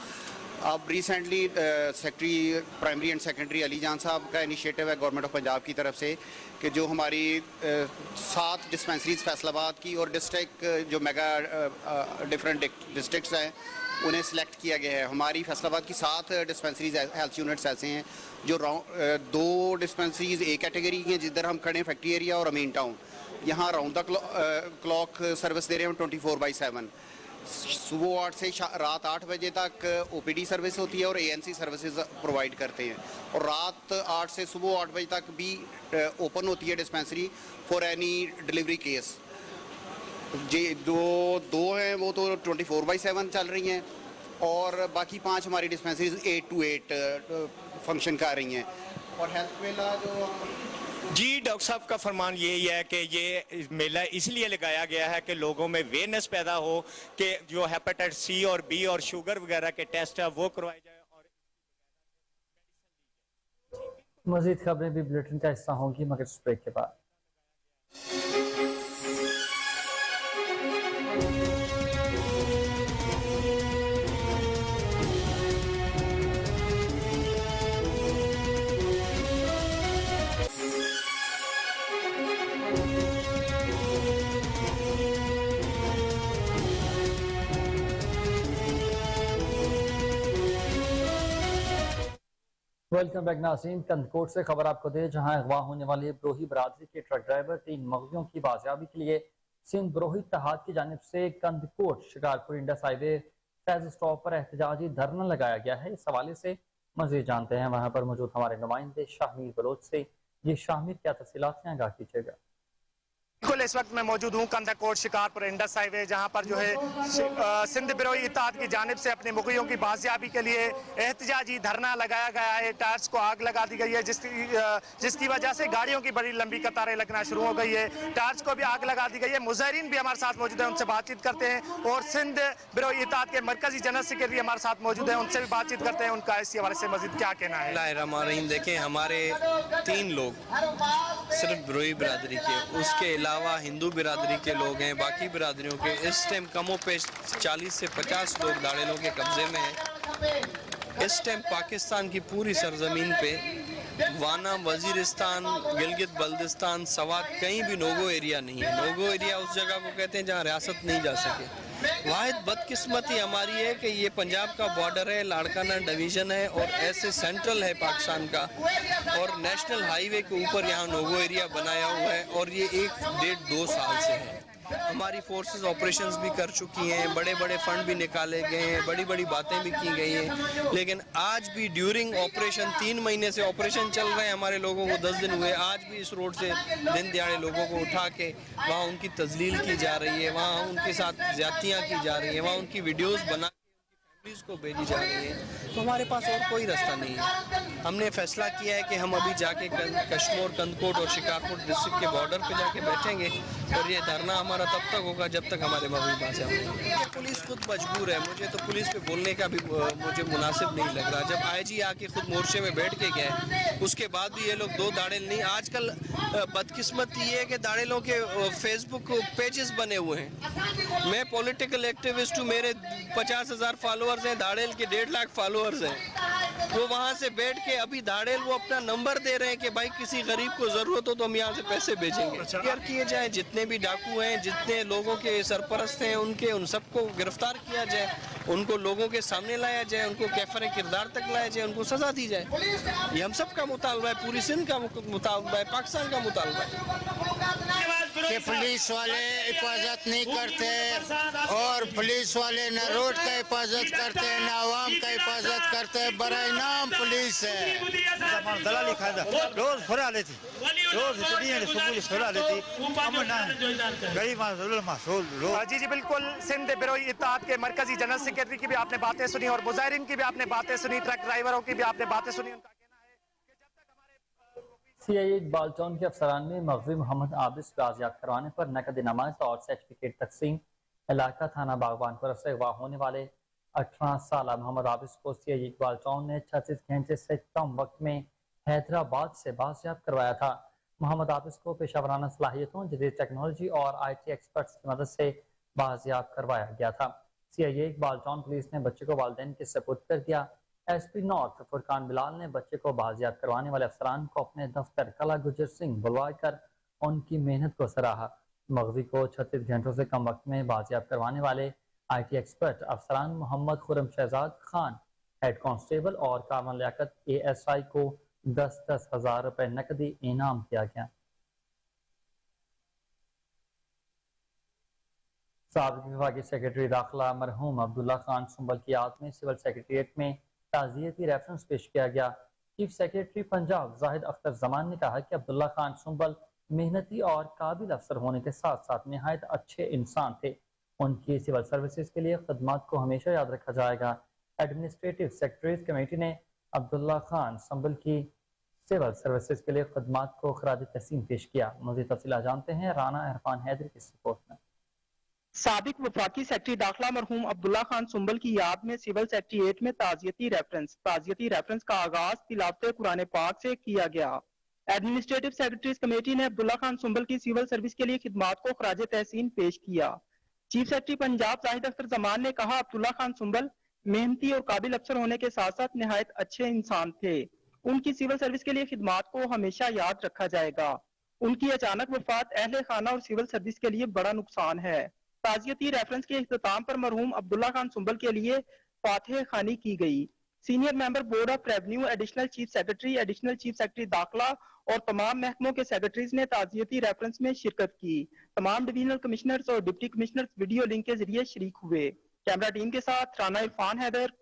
अब recently secretary primary and secondary Ali जान साहब का इनिशिएटिव है गवर्नमेंट ऑफ पंजाब की तरफ से कि जो हमारी 7 डिस्पेंसरीज फैसलाबाद की और डिस्ट्रिक्ट जो मेगा डिफरेंट डिस्ट्रिक्ट्स हैं उन्हें सिलेक्ट किया गया है। हमारी फैसलाबाद की 7 डिस्पेंसरीज हेल्थ यूनिट्स ऐसे हैं जो 2 डिस्पेंसरीज A कैटेगरी की हैं जिधर हम खड़े हैं फैक्ट्री एरिया और अमीन टाउन। यहाँ राउंड द क्लॉक सर्विस दे रहे हैं 24/7। सुबह 8 से रात 8 बजे तक OPD सर्विस होती है और ANC सर्विसेज प्रोवाइड करते हैं, और रात 8 से सुबह 8 बजे तक भी ओपन होती है dispensary for any delivery case. जी दो हैं वो तो 24/7 चल रही हैं, और बाकी 5 हमारी डिस्पेंसरीज 8 to 8 फंक्शन कर रही हैं। और हेल्थ मेला जो जी डॉक्टर साहब का फरमान यही है कि ये मेला इसलिए लगाया गया है कि लोगों में अवेयरनेस पैदा हो कि जो हेपेटाइटिस C और B और शुगर वगैरह के टेस्ट है वो करवाए जाए। और मज़ीद खबरें भी बुलेटिन का हिस्सा होंगी मगर इस ब्रेक के बाद। वेलकम बैक नाज़रीन। कंदकोट से खबर आपको दे, जहां अगवा होने वाले ब्रोही बरादरी के ट्रक ड्राइवर 3 मगवियों की बाजियाबी के लिए सिंध ब्रोही इत्तेहाद की जानिब से Kandhkot Shikarpur Indus highway Faiz stop पर एहतजाजी धरना लगाया गया है। इस हवाले से मजीद जानते हैं वहां पर मौजूद हमारे नुमाइंदे शाहमीर बलोच से। ये शाहमीर, क्या तफसीलात हैं, आगाह कीजिएगा। बिल्कुल, इस वक्त मैं मौजूद हूँ कंदकोट शिकारपुर इंडस हाईवे, जहाँ पर जो है सिंध ब्रोही इत्तेहाद की जानिब से अपने मुग़ियों की बाजियाबी के लिए एहतजाजी धरना लगाया गया है। टायर्स को आग लगा दी गई है, जिसकी वजह से गाड़ियों की बड़ी लंबी कतारें लगना शुरू हो गई है। टायर्स को भी आग लगा दी गई है। मुज़ाहिरीन भी हमारे साथ मौजूद है, उनसे बातचीत करते हैं। और सिंध ब्रोही इत्तेहाद के मरकजी जनरल सेक्रेटरी हमारे साथ मौजूद है, उनसे भी बातचीत करते हैं। उनका इस हवाले से मजीद क्या कहना है? देखें, हमारे 3 लोग सिर्फ ब्रोही बिरादरी के, उसके अलावा हिंदू बिरादरी के लोग हैं, बाकी बिरादरियों के इस टाइम कमो पेश 40 से 50 लोग दाड़ेलों के कब्जे में हैं। इस टाइम पाकिस्तान की पूरी सरजमीन पे वाना, वजीरिस्तान, गिलगित बल्दिस्तान, सवात, कहीं भी नोगो एरिया नहीं है। नोगो एरिया उस जगह को कहते हैं जहाँ रियासत नहीं जा सके। वाहिद बदकिस्मती हमारी है कि ये पंजाब का बॉर्डर है, लाड़काना डिवीज़न है और ऐसे सेंट्रल है पाकिस्तान का, और नेशनल हाईवे के ऊपर यहाँ नोगो एरिया बनाया हुआ है, और ये 1-1.5-2 साल से है। हमारी फोर्सेस ऑपरेशंस भी कर चुकी हैं, बड़े बड़े फंड भी निकाले गए हैं, बड़ी बड़ी बातें भी की गई हैं, लेकिन आज भी ड्यूरिंग ऑपरेशन 3 महीने से ऑपरेशन चल रहे हैं, हमारे लोगों को 10 दिन हुए, आज भी इस रोड से दिन दिहाड़े लोगों को उठा के वहाँ उनकी तजलील की जा रही है, वहाँ उनके साथ ज्यादतियाँ की जा रही हैं, वहाँ उनकी वीडियोज़ बना पुलिस को भेजी जा रही है। तो हमारे पास और कोई रास्ता नहीं है। हमने फैसला किया है कि हम अभी जाके कश्मीर, कंदकोट और शिकारपुर डिस्ट्रिक्ट के बॉर्डर पे जाके बैठेंगे, और ये धरना हमारा तब तक होगा जब तक हमारे मगवी बात है। पुलिस खुद मजबूर है, मुझे तो पुलिस पे बोलने का भी मुझे मुनासिब नहीं लग रहा। जब आईजी आके खुद मोर्चे में बैठ के गए, उसके बाद भी ये लोग 2 दाड़ेल नहीं। आजकल बदकिस्मती ये है कि दाड़ेलों के फेसबुक पेजेस बने हुए हैं। मैं पॉलिटिकल एक्टिविस्ट हूँ, मेरे 50,000 फॉलोअर्स हैं, दाड़ेल के 1.5 लाख फॉलोअर्स हैं। वो वहाँ से बैठ के अभी दाड़ेल वो अपना नंबर दे रहे हैं कि भाई किसी गरीब को ज़रूरत हो तो हम यहाँ से पैसे भेजेंगे। क्लियर किए जाए, जितने भी डाकू हैं, जितने लोगों के सरपरस्त हैं, उन सबको गिरफ्तार किया जाए, उनको लोगों के सामने लाया जाए, उनको कैफर किरदार तक लाया जाए, उनको सज़ा दी जाए। ये हम सब का मुतालबा है, पूरी सिंध का मुतालबा है, पाकिस्तान का मुतालबा है कि पुलिस वाले हिफाजत नहीं करते, और पुलिस वाले न रोड का हिफाजत करते न आवाम का हिफाजत करते। बराए नाम पुलिस है। दलाली खादा रोज फुरा लेती, रोज पुलिस फुरा लेती, गरीब रोज। जी बिल्कुल, सिंध ब्रोही इत्तेहाद के मरकजी जनरल सेक्रेटरी की भी आपने बातें सुनी, और मुजाहिरीन की भी आपने बातें सुनी, ट्रक ड्राइवरों की भी आपने बातें सुनी। CIA इकबाल टाउन के अफसरान ने मगवी मोहम्मद आबिस बाजियाब करवाने पर नकद नमाज और सर्टिफिकेट तकसीम। इलाका थाना बागबानपुर से अगवा होने वाले 18 साल मोहम्मद आबिस को CIA इकबाल टाउन ने 36 घंटे से कम वक्त में हैदराबाद से बाजियाब करवाया था। मोहम्मद आबिस को पेशावराना सलाहियतों, जदीद टेक्नोलॉजी और IT एक्सपर्ट्स की मदद से बाजियाब करवाया गया था। CIA इकबाल टाउन पुलिस ने बच्चे को वालिदैन के सपुर्द कर दिया। SP नॉर्थ फुरकान बिलाल ने बच्चे को बाजियाब करवाने वाले अफसरान को अपने दफ्तर कला गुजर सिंह बुलवा कर उनकी मेहनत को सराहा। मगवी को 36 घंटों से कम वक्त में बाजियाब करवाने वाले IT एक्सपर्ट अफसरान मोहम्मद खुरम शहजाद खान, हेड कांस्टेबल, और कामल लियाकत ASI को 10-10 हज़ार रुपए नकदी इनाम किया गया। साबिक विभागीय सेक्रेटरी दाखिला मरहूम अब्दुल्ला खान सुंबल की याद में सिविल सेक्रेटरीट में ताज़ियती रेफरेंस पेश किया गया। चीफ सेक्रेटरी पंजाब जाहिद अख्तर जमान ने कहा कि अब्दुल्ला खान सुंबल मेहनती और काबिल अफसर होने के साथ साथ निहायत अच्छे इंसान थे। उनकी सिविल सर्विसेज के लिए खदमात को हमेशा याद रखा जाएगा। एडमिनिस्ट्रेटिव सेक्रेटरीज कमेटी ने अब्दुल्ला खान सुंबल की सिविल सर्विसेज के लिए खदमात को खराज तहसीन पेश किया। मज़ीद तफसीलात जानते हैं राना इरफान हैदरी की रिपोर्ट में। साबिक वफाकी सेक्रेटरी दाखिला मरहूम अब्दुल्ला खान सुंबल की याद में सिविल सेक्रेटरीट में ताज़ियती रेफरेंस का आगाज तिलावत कुरान पाक से किया गया। एडमिनिस्ट्रेटिव सेक्रेटरीज कमेटी ने अब्दुल्ला खान सुंबल की सिविल सर्विस के लिए खिदमात को खराज तहसीन पेश किया। चीफ सेक्रेटरी पंजाब जाहिद अख्तर जमान ने कहा, अब्दुल्ला खान सुंबल मेहनती और काबिल अफसर होने के साथ साथ निहायत अच्छे इंसान थे। उनकी सिविल सर्विस के लिए खिदमात को हमेशा याद रखा जाएगा। उनकी अचानक वफात अहले खाना और सिविल सर्विस के लिए बड़ा नुकसान है। ताज़ियती रेफरेंस के इख्तिताम पर मरहूम अब्दुल्ला खान सुंबल के लिए फातिह खानी की गई। Senior member board of revenue, additional chief secretary दाखिला और तमाम महकमों के सेक्रेटरीज ने ताज़ियती रेफरेंस में शिरकत की। तमाम डिवीजनल कमिश्नर्स और डिप्टी कमिश्नर्स वीडियो लिंक के जरिए शरीक हुए। कैमरा टीम के साथ राना इरफान हैदर।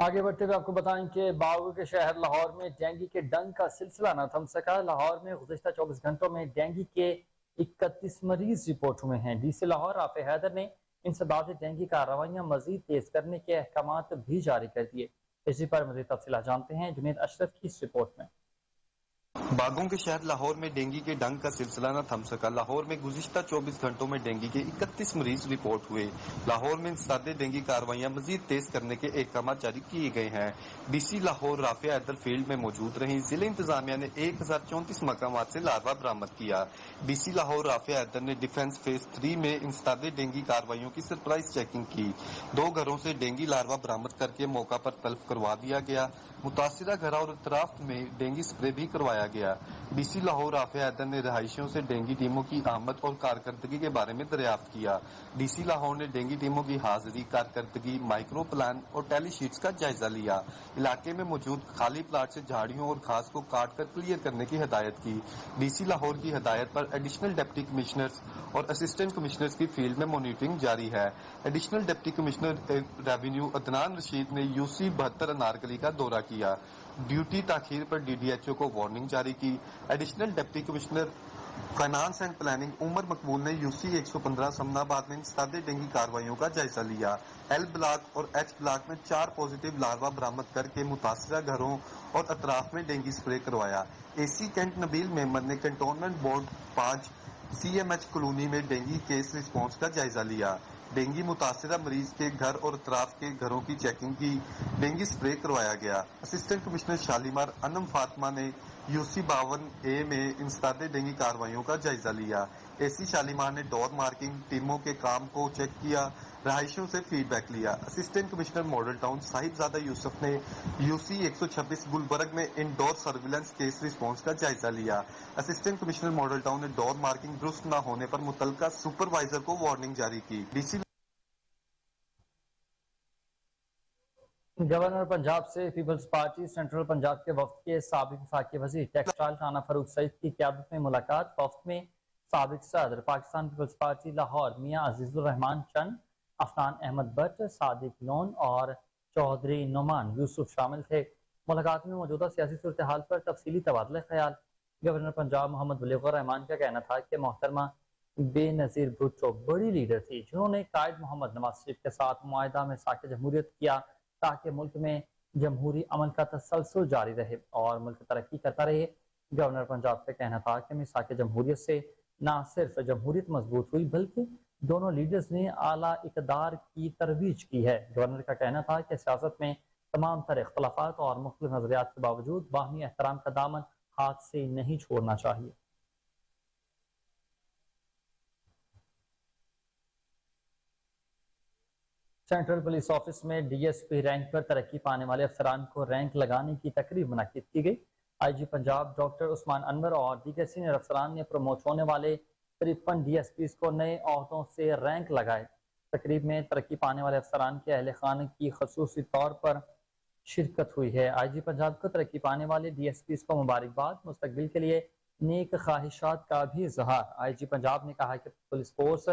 आगे बढ़ते हुए आपको बताएं कि बागों के शहर लाहौर में डेंगू के डंक का सिलसिला न थम सका। लाहौर में गुज़िश्ता 24 घंटों में डेंगू के 31 मरीज रिपोर्ट हुए हैं। डीसी लाहौर राफे हैदर ने इंसदाद डेंगू कार्रवाइयाँ मजीद तेज करने के अहकामात भी जारी कर दिए। इसी पर मजीद तफसीलात जानते हैं जुनैद अशरफ की इस रिपोर्ट में। बागों के शहर लाहौर में डेंगू के डंक का सिलसिला न थम सका। लाहौर में गुज़िश्ता 24 घंटों में डेंगू के 31 मरीज रिपोर्ट हुए। लाहौर में इंसदाद डेंगू कार्रवाइयाँ मजीद तेज करने के अहकाम जारी किए गए हैं। डीसी लाहौर राफिया हैदर फील्ड में मौजूद रही। जिले इंतजामिया ने 1034 मकामात से लार्वा बरामद किया। डीसी लाहौर राफिया हैदर ने डिफेंस फेज 3 में इंसदाद डेंगू कार्रवाइयों की सरप्राइज चेकिंग की। 2 घरों से डेंगू लार्वा बरामद करके मौका पर तल्फ करवा दिया गया। मुतासिरा घर और अतराफ में डेंगू स्प्रे भी करवाया गया। डीसी लाहौर राफे हैदर ने रहायशियों से डेंगू टीमों की आमद और कारकर्दगी के बारे में दरियाफ्त किया। डीसी लाहौर ने डेंगू टीमों की हाजिरी, कारकर्दगी, माइक्रो प्लान और टेली शीट्स का जायजा लिया। इलाके में मौजूद खाली प्लाट से झाड़ियों और घास को काट कर क्लियर करने की हिदायत की। डीसी लाहौर की हिदायत पर एडिशनल डिप्टी कमिश्नर्स और असिस्टेंट कमिश्नर्स की फील्ड में मॉनिटरिंग जारी है। Additional deputy commissioner revenue Adnan Rashid ने यूसी 72 अनारकली का दौरा किया। ड्यूटी ताखीर पर डीडीएचओ को वार्निंग जारी की। Additional deputy commissioner finance and planning Umar Maqbool ने यूसी 115 समनाबाद में इंसदाद डेंगू कार्रवाइयों का जायजा लिया। एल ब्लॉक और एच ब्लॉक में 4 पॉजिटिव लार्वा बरामद करके मुतासिरा घरों और अतराफ में डेंगू स्प्रे करवाया। एसी कैंट नबील मेमन ने कंटोनमेंट बोर्ड 5 CMH कॉलोनी में डेंगू केस रिस्पॉन्स का जायजा लिया। डेंगू मुतासिरा मरीज के घर और अतराफ के घरों की चेकिंग की। डेंगू स्प्रे करवाया गया। असिस्टेंट कमिश्नर शालीमार अनम फातिमा ने यूसी 52A में इंसदाद डेंगू कार्रवाइयों का जायजा लिया। एसी शालीमार ने डोर मार्किंग टीमों के काम को चेक किया। रहायशियों से फीडबैक लिया। Assistant commissioner model town Sahibzada Yusuf ने यूसी 126 गुलबर्ग में इंडोर सर्विलेंस केस रिस्पॉन्स का जायजा लिया। असिस्टेंट कमिश्नर मॉडल टाउन ने डोर मार्किंग दुरुस्त न होने पर मुतलका सुपरवाइजर को वार्निंग जारी की। डीसी गवर्नर पंजाब से पीपल्स पार्टी सेंट्रल पंजाब के वफ्द के साबिक वफाकी वजीर टेक्सटाइल राना फरूख सईद की क़यादत में मुलाकात। वफ्द में साबिक सदर पाकिस्तान पीपल्स पार्टी लाहौर मियां अजीजुर रहमान चंद, अफनान अहमद भट्ट, सादिक लोन और चौधरी नुमान यूसुफ शामिल थे। मुलाकात में मौजूदा सियासी सूरत हाल पर तफसीली तबादला ख्याल। गवर्नर पंजाब मोहम्मद बलीगुर रहमान का कहना था कि मोहतरमा बेनज़ीर भुट्टो बड़ी लीडर थी जिन्होंने कायद मोहम्मद नवाज शरीफ के साथ मुआहदा में साके जमहूरियत किया ताकि मुल्क में जमहूरी अमल का तसलसल जारी रहे और मुल्क तरक्की करता रहे। गवर्नर पंजाब का कहना था कि मिसाक जमहूरियत से न सिर्फ जमहूरियत मजबूत हुई बल्कि दोनों लीडर्स ने आला इक़दार की तरवीज की है। गवर्नर का कहना था कि सियासत में तमाम तरह इख्तलाफात और मुख्तलिफ नजरियात के बावजूद बाहमी एहतराम का दामन हाथ से नहीं छोड़ना चाहिए। सेंट्रल पुलिस ऑफिस में DSP रैंक पर तरक्की पाने वाले अफसरान को रैंक लगाने की तकरीब मुनक्किद की गई। IG पंजाब डॉक्टर उस्मान अनवर और दीगर सीनियर अफसरान ने प्रमोट होने वाले 53 DSPs को नए अहदों से रैंक लगाए। तकरीब में तरक्की पाने वाले अफसरान के अहल खाने की खसूसी तौर पर शिरकत हुई है। IG पंजाब को तरक्की पाने वाले DSPs को मुबारकबाद, मुस्तकबिल के लिए नेक ख्वाहिशात का भी इजहार। IG पंजाब ने कहा कि पुलिस फोर्स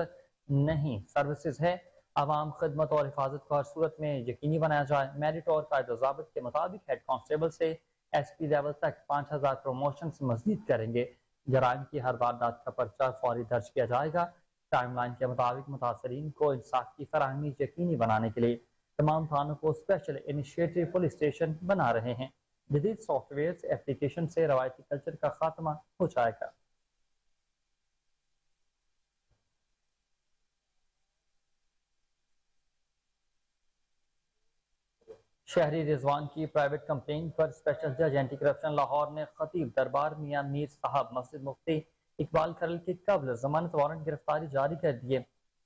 नहीं सर्विसेज है। आवाम खिदमत और हिफाजत को हर सूरत में यकीनी बनाया जाए। मेरिट और कायदो ज़ाबित के मुताबिक हेड कांस्टेबल से SP लेवल तक 5000 प्रमोशन मज़ीद करेंगे। जराइम की हर वारदात का पर्चा फौरी दर्ज किया जाएगा। टाइमलाइन के मुताबिक मुतासरीन को इंसाफ की फराहमी यकीनी बनाने के लिए तमाम थानों को स्पेशल इनिशिएटिव पुलिस स्टेशन बना रहे हैं। जदीद सॉफ्टवेयर एप्लीकेशन से रवायती कल्चर का खात्मा हो जाएगा। शहरी रिजवान की प्राइवेट कंप्लेंट पर स्पेशल जज एंटी करप्शन लाहौर ने खतीब दरबार मियां मीर साहब मस्जिद मुफ्ती इकबाल खरल के कब्ल जमानत वारंट गिरफ्तारी जारी कर दिए।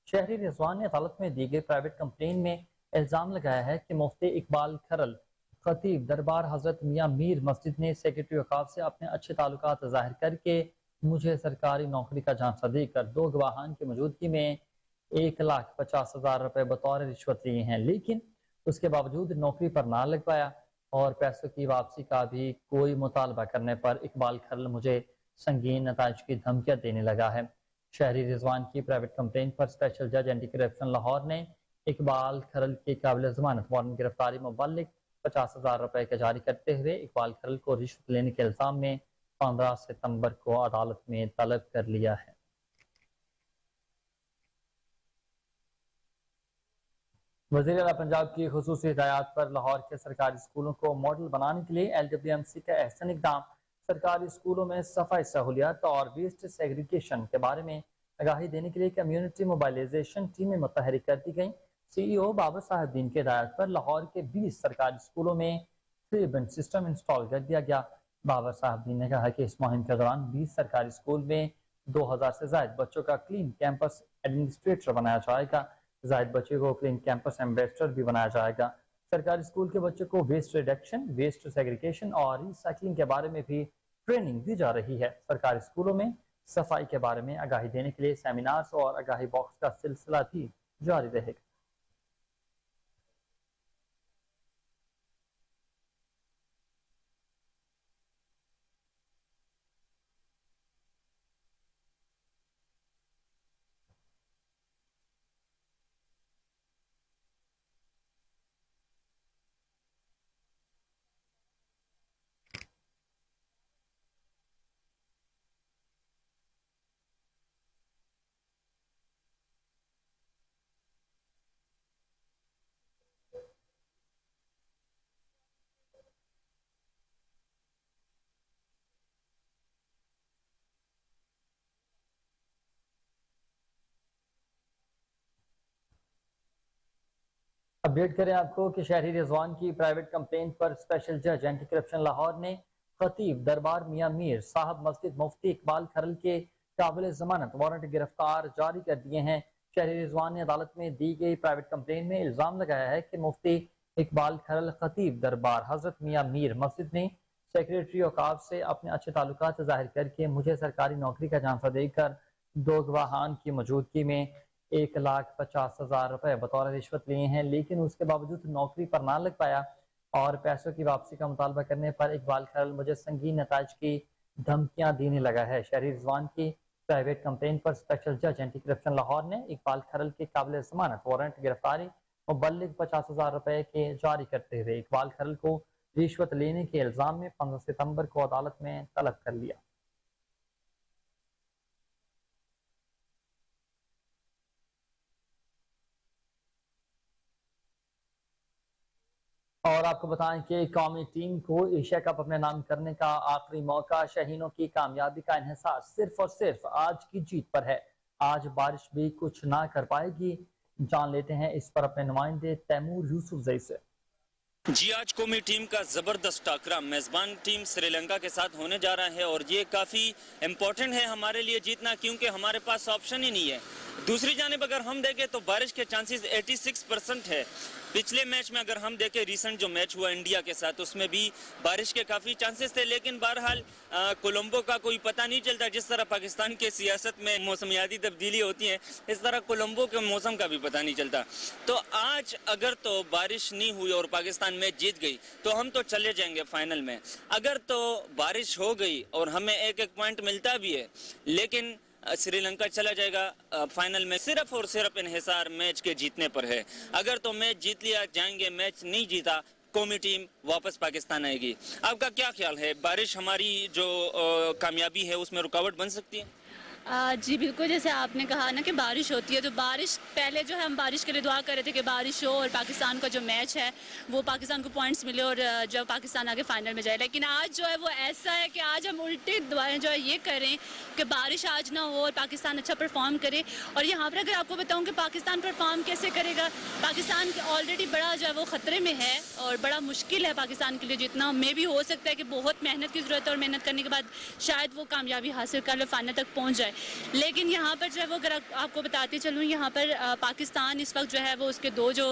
शहरी रिजवान ने अदालत में दी गई प्राइवेट कंप्लेंट में इल्जाम लगाया है कि मुफ्ती इकबाल खरल खतीब दरबार हजरत मियां मीर मस्जिद ने सेक्रेटरी वकाफ से अपने अच्छे ताल्लुकात जाहिर करके मुझे सरकारी नौकरी का झांसा देकर 2 गवाहान की मौजूदगी में 1,50,000 रुपए बतौर रिश्वत लिए हैं, लेकिन उसके बावजूद नौकरी पर ना लग पाया और पैसों की वापसी का भी कोई मुतालबा करने पर इकबाल खरल मुझे संगीन नताइज की धमकियां देने लगा है। शहरी रिजवान की प्राइवेट कंप्लेंट पर स्पेशल जज एंटी करप्शन लाहौर ने इकबाल खरल की काबिल जमानत वारंट गिरफ्तारी मुबल्लिग 50,000 रुपए के जारी करते हुए इकबाल खरल को रिश्वत लेने के इल्जाम में 15 सितंबर को अदालत में तलब कर लिया है। वज़ीर आला पंजाब की खुसूसी हिदायत पर लाहौर के सरकारी स्कूलों को मॉडल बनाने के लिए LWMC का अहसन इक़दाम। सरकारी स्कूलों में सफाई सहूलियात और वेस्ट सेग्रीगेशन के बारे में आगाही देने के लिए कम्युनिटी मोबाइलाइजेशन टीमें मुतहरिक कर दी गई। CEO बाबर साहिबदीन की हिदायत पर लाहौर के 20 सरकारी स्कूलों में 3 बिन सिस्टम इंस्टॉल कर दिया गया। बाबर साहिबदीन ने कहा कि इस मुहिम के दौरान 20 सरकारी स्कूल में 2000 से ज्यादा बच्चों का क्लीन कैंपस एडमिनिस्ट्रेटर बनाया जाएगा। जायद बच्चों को क्लीन कैंपस एम्बेसडर भी बनाया जाएगा। सरकारी स्कूल के बच्चों को वेस्ट रिडक्शन, वेस्ट सेग्रीगेशन और रिसाइकलिंग के बारे में भी ट्रेनिंग दी जा रही है। सरकारी स्कूलों में सफाई के बारे में आगाही देने के लिए सेमिनार्स और आगाही बॉक्स का सिलसिला भी जारी रहेगा। अपडेट करें आपको कि शहरी रिजवान की प्राइवेट कंप्लेंट पर स्पेशल जज एंटी करप्शन लाहौर ने खतीब दरबार मियां मीर साहब मस्जिद मुफ्ती इकबाल खरल के काबिल जमानत वारंट गिरफ्तार जारी कर दिए हैं। शहरी रिजवान ने अदालत में दी गई प्राइवेट कंप्लेंट में इल्जाम लगाया है कि मुफ्ती इकबाल खरल खतीब दरबार हजरत मियां मीर मस्जिद ने सेक्रेटरी औकाफ से अपने अच्छे ताल्लुकात जाहिर करके मुझे सरकारी नौकरी का झांसा देकर 2 गवाहान की मौजूदगी में 1,50,000 रुपए बतौर रिश्वत लिए हैं, लेकिन उसके बावजूद नौकरी पर ना लग पाया और पैसों की वापसी का मुतालबा करने पर इकबाल खरल मुझे संगीन नताइज की धमकियां देने लगा है। शहरी रिजवान की प्राइवेट कंप्लेंट पर स्पेशल जज एंटी करप्शन लाहौर ने इकबाल खरल के काबिल जमानत वारंट गिरफ्तारी मुबल्लिग 50,000 रुपए के जारी करते हुए इकबाल खरल को रिश्वत लेने के इल्जाम में 15 सितंबर को अदालत में तलब कर लिया। और आपको बताएं कि कौमी टीम को एशिया कप अपने नाम करने का आखिरी मौका, शहीनों की कामयाबी का इन्हिसार सिर्फ और सिर्फ आज की जीत पर है। आज बारिश भी कुछ ना कर पाएगी। जान लेते हैं इस पर अपने नुमाइंदे तैमूर यूसुफजई से। जी, आज कौमी टीम का ज़बरदस्त टाकरा मेज़बान टीम श्रीलंका के साथ होने जा रहा है और ये काफ़ी इम्पोर्टेंट है हमारे लिए जीतना, क्योंकि हमारे पास ऑप्शन ही नहीं है। दूसरी जानिब अगर हम देखें तो बारिश के चांसेस 86% है। पिछले मैच में अगर हम देखें, रिसेंट जो मैच हुआ इंडिया के साथ, उसमें भी बारिश के काफ़ी चांसेस थे, लेकिन बहरहाल कोलंबो का कोई पता नहीं चलता। जिस तरह पाकिस्तान के सियासत में मौसमियाती तब्दीली होती है, इस तरह कोलंबो के मौसम का भी पता नहीं चलता। तो आज अगर तो बारिश नहीं हुई और पाकिस्तान मैच जीत गई तो हम तो चले जाएंगे फाइनल में। अगर तो बारिश हो गई और हमें एक एक पॉइंट मिलता भी है, लेकिन श्रीलंका चला जाएगा फाइनल में सिर्फ और सिर्फ इन्हिसार मैच के जीतने पर है। अगर तो मैच जीत लिया जाएंगे, मैच नहीं जीता कौमी टीम वापस पाकिस्तान आएगी। आपका क्या ख्याल है, बारिश हमारी जो कामयाबी है उसमें रुकावट बन सकती है? जी बिल्कुल, जैसे आपने कहा ना कि बारिश होती है, तो बारिश पहले जो है हम बारिश के लिए दुआ कर रहे थे कि बारिश हो और पाकिस्तान का जो मैच है वो पाकिस्तान को पॉइंट्स मिले और जब पाकिस्तान आगे फाइनल में जाए। लेकिन आज जो है वो ऐसा है कि आज हम उल्टी दुआएं जो है ये करें कि बारिश आज ना हो और पाकिस्तान अच्छा परफॉर्म करे। और यहाँ पर अगर आपको बताऊँ कि पाकिस्तान परफॉर्म कैसे करेगा, पाकिस्तान ऑलरेडी बड़ा जो है वो ख़तरे में है और बड़ा मुश्किल है पाकिस्तान के लिए जीतना। मे भी हो सकता है कि बहुत मेहनत की ज़रूरत है और मेहनत करने के बाद शायद वो कामयाबी हासिल कर ले, फाइनल तक पहुँच जाए। لیکن یہاں پر جو ہے وہ اگر آپ کو بتاتے چلوں یہاں پر پاکستان اس وقت جو ہے وہ اس کے 2 جو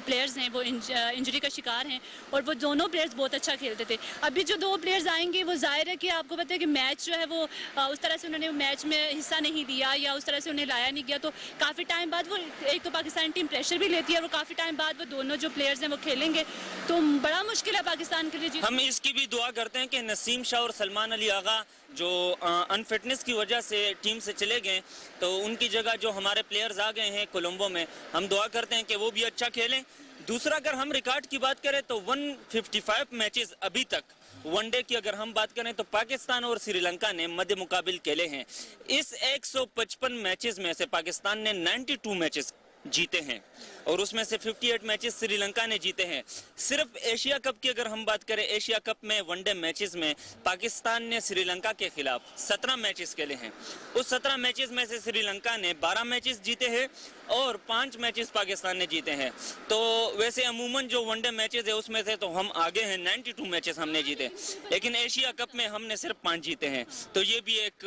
پلیئرز ہیں وہ انجری کا شکار ہیں اور وہ دونوں پلیئرز بہت اچھا کھیلتے تھے. ابھی جو 2 پلیئرز آئیں گے وہ ظاہر ہے کہ آپ کو پتہ ہے کہ میچ جو ہے وہ اس طرح سے انہوں نے میچ میں حصہ نہیں لیا یا اس طرح سے انہیں لایا نہیں گیا, تو کافی ٹائم بعد وہ ایک تو پاکستانی ٹیم پریشر بھی لیتی ہے اور کافی ٹائم بعد وہ دونوں جو پلیئرز ہیں وہ کھیلیں گے تو بڑا مشکل ہے پاکستان کے لیے. ہم اس کی بھی دعا کرتے ہیں کہ نسیم شاہ اور سلمان علی آغا جو انفٹنس کی وجہ سے ٹیم سے چلے گئے تو ان کی جگہ جو ہمارے پلیئرز آ گئے ہیں کولمبو میں, ہم دعا کرتے ہیں کہ وہ بھی اچھا کھیلیں. دوسرا اگر ہم ریکارڈ کی بات کریں تو 155 میچز ابھی تک ون ڈے کی اگر ہم بات کریں تو پاکستان اور سری لنکا نے مد مقابل کھیلے ہیں. اس 155 میچز میں سے پاکستان نے 92 میچز جیتے ہیں اور اس میں سے 58 میچز سری لنکا نے جیتے ہیں. صرف ایشیا کپ کی اگر ہم بات کریں, ایشیا کپ میں ون ڈے میچز میں پاکستان نے سری لنکا کے خلاف 17 میچز کھیلے ہیں. اس 17 میچز میں سے سری لنکا نے 12 میچز جیتے ہیں اور 5 میچز پاکستان نے جیتے ہیں. تو ویسے عموماً جو ون ڈے میچز ہے اس میں سے تو ہم آگے ہیں, 92 میچز ہم نے جیتے, لیکن ایشیا کپ میں ہم نے صرف 5 جیتے ہیں. تو یہ بھی ایک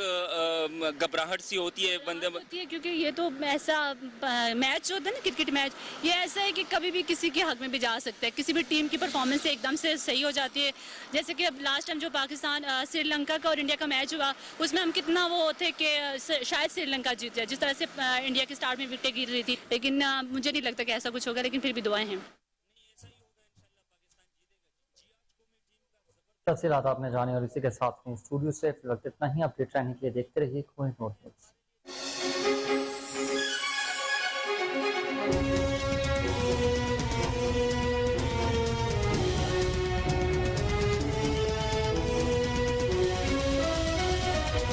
گھبراہٹ سی ہوتی ہے بندے کیونکہ یہ تو ایسا میچ ہوتا ہے نا کرکٹ میچ, یہ ایسا ہے کہ کبھی بھی کسی کے حق میں بھی جا سکتا ہے. کسی بھی ٹیم کی پرفارمنس ایک دم سے صحیح ہو جاتی ہے. جیسے کہ اب لاسٹ ٹائم جو پاکستان سری لنکا کا اور انڈیا کا میچ ہوا اس میں ہم کتنا وہ تھے کہ شاید سری لنکا جیت جائے, جس طرح سے انڈیا کی سٹارٹ میں وکٹیں گر رہی تھی, لیکن مجھے نہیں لگتا کہ ایسا کچھ ہوگا, لیکن پھر بھی دعائیں ہیں. تفصیلات آپ نے جانے اور اسی کے ساتھ اسٹوڈیو سے فی الوقت اتنا ہی. اپڈیٹ رہنے کے لیے دیکھتے رہیے کوہنور نیوز.